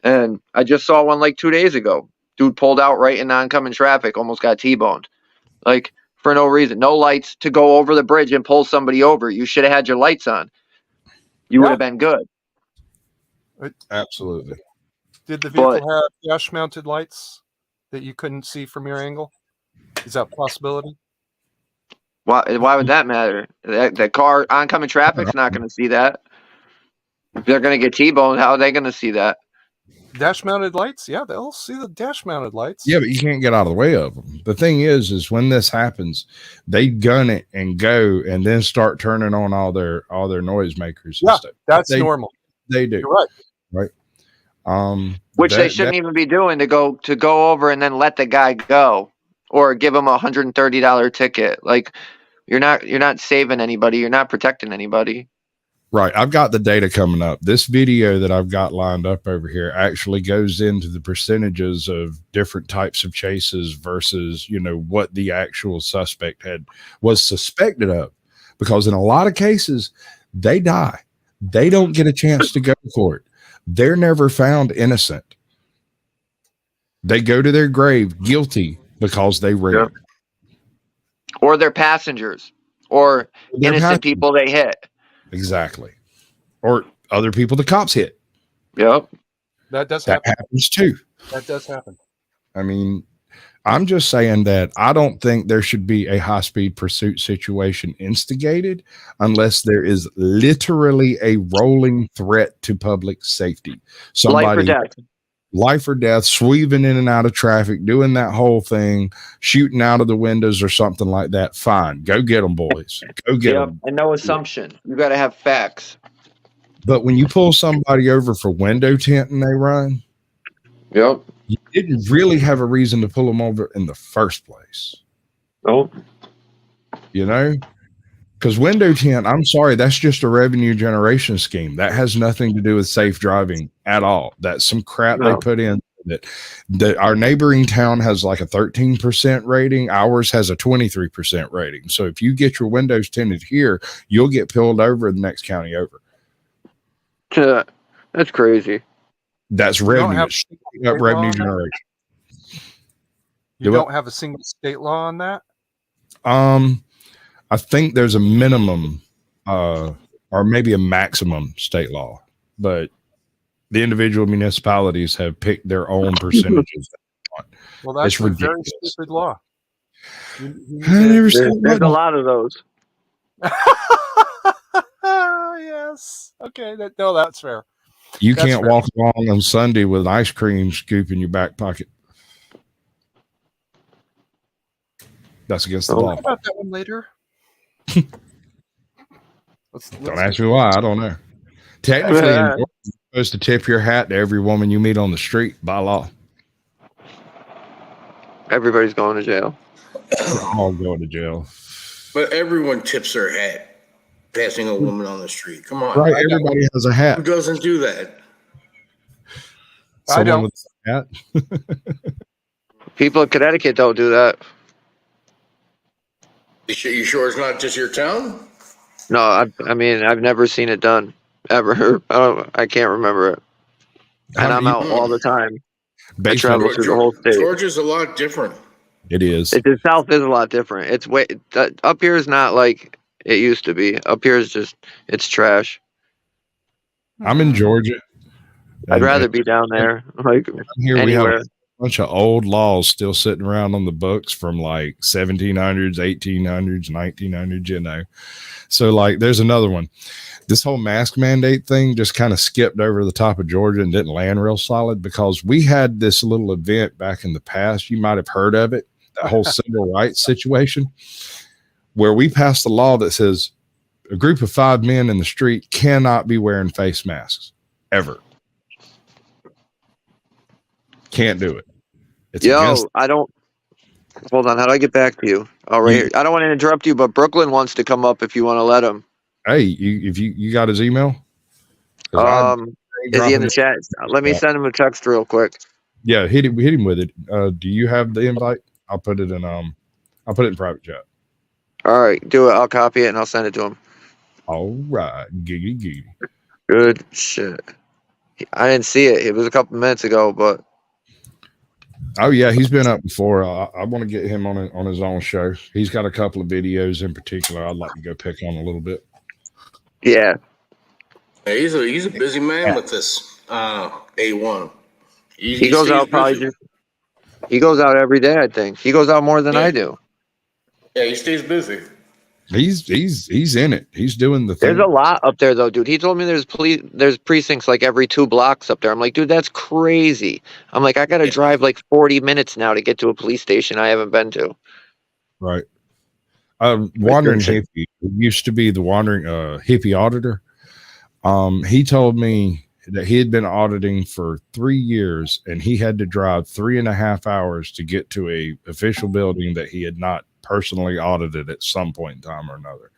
And I just saw one like 2 days ago. Dude pulled out right in oncoming traffic, almost got T-boned. Like, for no reason. No lights to go over the bridge and pull somebody over. You should have had your lights on. You would have been good. Absolutely. Did the vehicle have dash-mounted lights that you couldn't see from your angle? Is that a possibility? Why would that matter? That car, oncoming traffic's not going to see that. If they're going to get T-boned, how are they going to see that? Dash-mounted lights? Yeah, they'll see the dash-mounted lights. Yeah, but you can't get out of the way of them. The thing is when this happens, they gun it and go and then start turning on all their noisemakers. Yeah, and stuff. that's normal. They do. You're right. Which they shouldn't even be doing to go over and then let the guy go or give him a $130 ticket. Like you're not saving anybody. You're not protecting anybody. Right. I've got the data coming up. This video that I've got lined up over here actually goes into the percentages of different types of chases versus, what the actual suspect was suspected of. Because in a lot of cases, they die. They don't get a chance to go to court. They're never found innocent. They go to their grave guilty because they ran. Or they're passengers or innocent people they hit. Exactly. Or other people the cops hit. Yep. That does happen. That happens too. That does happen. I mean, I'm just saying that I don't think there should be a high-speed pursuit situation instigated unless there is literally a rolling threat to public safety. Somebody, life or death, sweeping in and out of traffic, doing that whole thing, shooting out of the windows or something like that. Fine. Go get them, boys. Go get them. And no assumption. You got to have facts. But when you pull somebody over for window tint and they run, you didn't really have a reason to pull them over in the first place. No. Because window tint, I'm sorry, that's just a revenue generation scheme. That has nothing to do with safe driving at all. That's some crap they put in. That our neighboring town has like a 13% rating. Ours has a 23% rating. So if you get your windows tinted here, you'll get pulled over in the next county over. That's crazy. That's revenue. Revenue generation. You don't have a single state law on that? I think there's a minimum or maybe a maximum state law, but the individual municipalities have picked their own percentages. Well, that's a very stupid law. There's a lot of those. Yes. Okay. That's fair. You can't walk along on Sunday with an ice cream scoop in your back pocket. That's against the law. Talk about that one later. Don't ask me why. I don't know. Technically, in Georgia, you're supposed to tip your hat to every woman you meet on the street by law. Everybody's going to jail. We're all going to jail. But everyone tips their hat passing a woman on the street. Come on. Right. Everybody has a hat. Who doesn't do that? I don't. With a hat. People in Connecticut don't do that. You sure it's not just your town? No, I mean, I've never seen it done ever. I can't remember it. And I'm out all the time. I travel through the whole state. Georgia's a lot different. It is. The South is a lot different. It's way up here is not like it used to be. Up here is just it's trash. I'm in Georgia. I'd rather be down there, like Here anywhere. we have a bunch of old laws still sitting around on the books from like 1700s, 1800s, 1900s, you know. So like there's another one. This whole mask mandate thing just kind of skipped over the top of Georgia and didn't land real solid because we had this little event back in the past. You might have heard of it, that whole civil rights situation, where we passed a law that says a group of 5 men in the street cannot be wearing face masks ever. Can't do it. It's against- I don't. Hold on. How do I get back to you? Oh, right here. I don't want to interrupt you, but Brooklyn wants to come up if you want to let him. Hey, if you got his email? Is he in the chat? Let me send him a text real quick. Yeah, hit him with it. Do you have the invite? I'll put it in private chat. All right, do it. I'll copy it and I'll send it to him. All right, giggity. Good shit. I didn't see it. It was a couple minutes ago, but oh yeah, he's been up before. I want to get him on his own show. He's got a couple of videos in particular I'd like to go pick on a little bit. Yeah. Hey, he's a busy man with this A1. He goes out he goes out every day, I think. He goes out more than I do. Yeah, he stays busy. He's in it. He's doing the thing. There's a lot up there though, dude. He told me there's precincts like every 2 blocks up there. I'm like, dude, that's crazy. I'm like, I gotta drive like 40 minutes now to get to a police station I haven't been to. Right. Wandering Hippie used to be the Wandering Hippie auditor. He told me that he had been auditing for 3 years and he had to drive 3.5 hours to get to a official building that he had not personally audited at some point in time or another.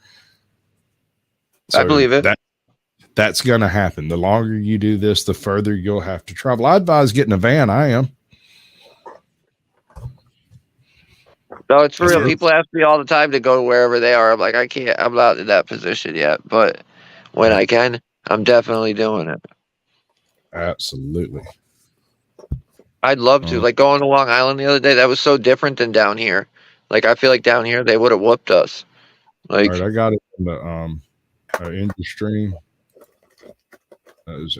So I believe it. That's going to happen. The longer you do this, the further you'll have to travel. I advise getting a van. I am. No, it's for real. People ask me all the time to go wherever they are. I'm like, I can't. I'm not in that position yet. But when I can, I'm definitely doing it. Absolutely. I'd love to. Like going to Long Island the other day, that was so different than down here. Like I feel like down here they would have whooped us. Like all right, I got it in the indie stream. That is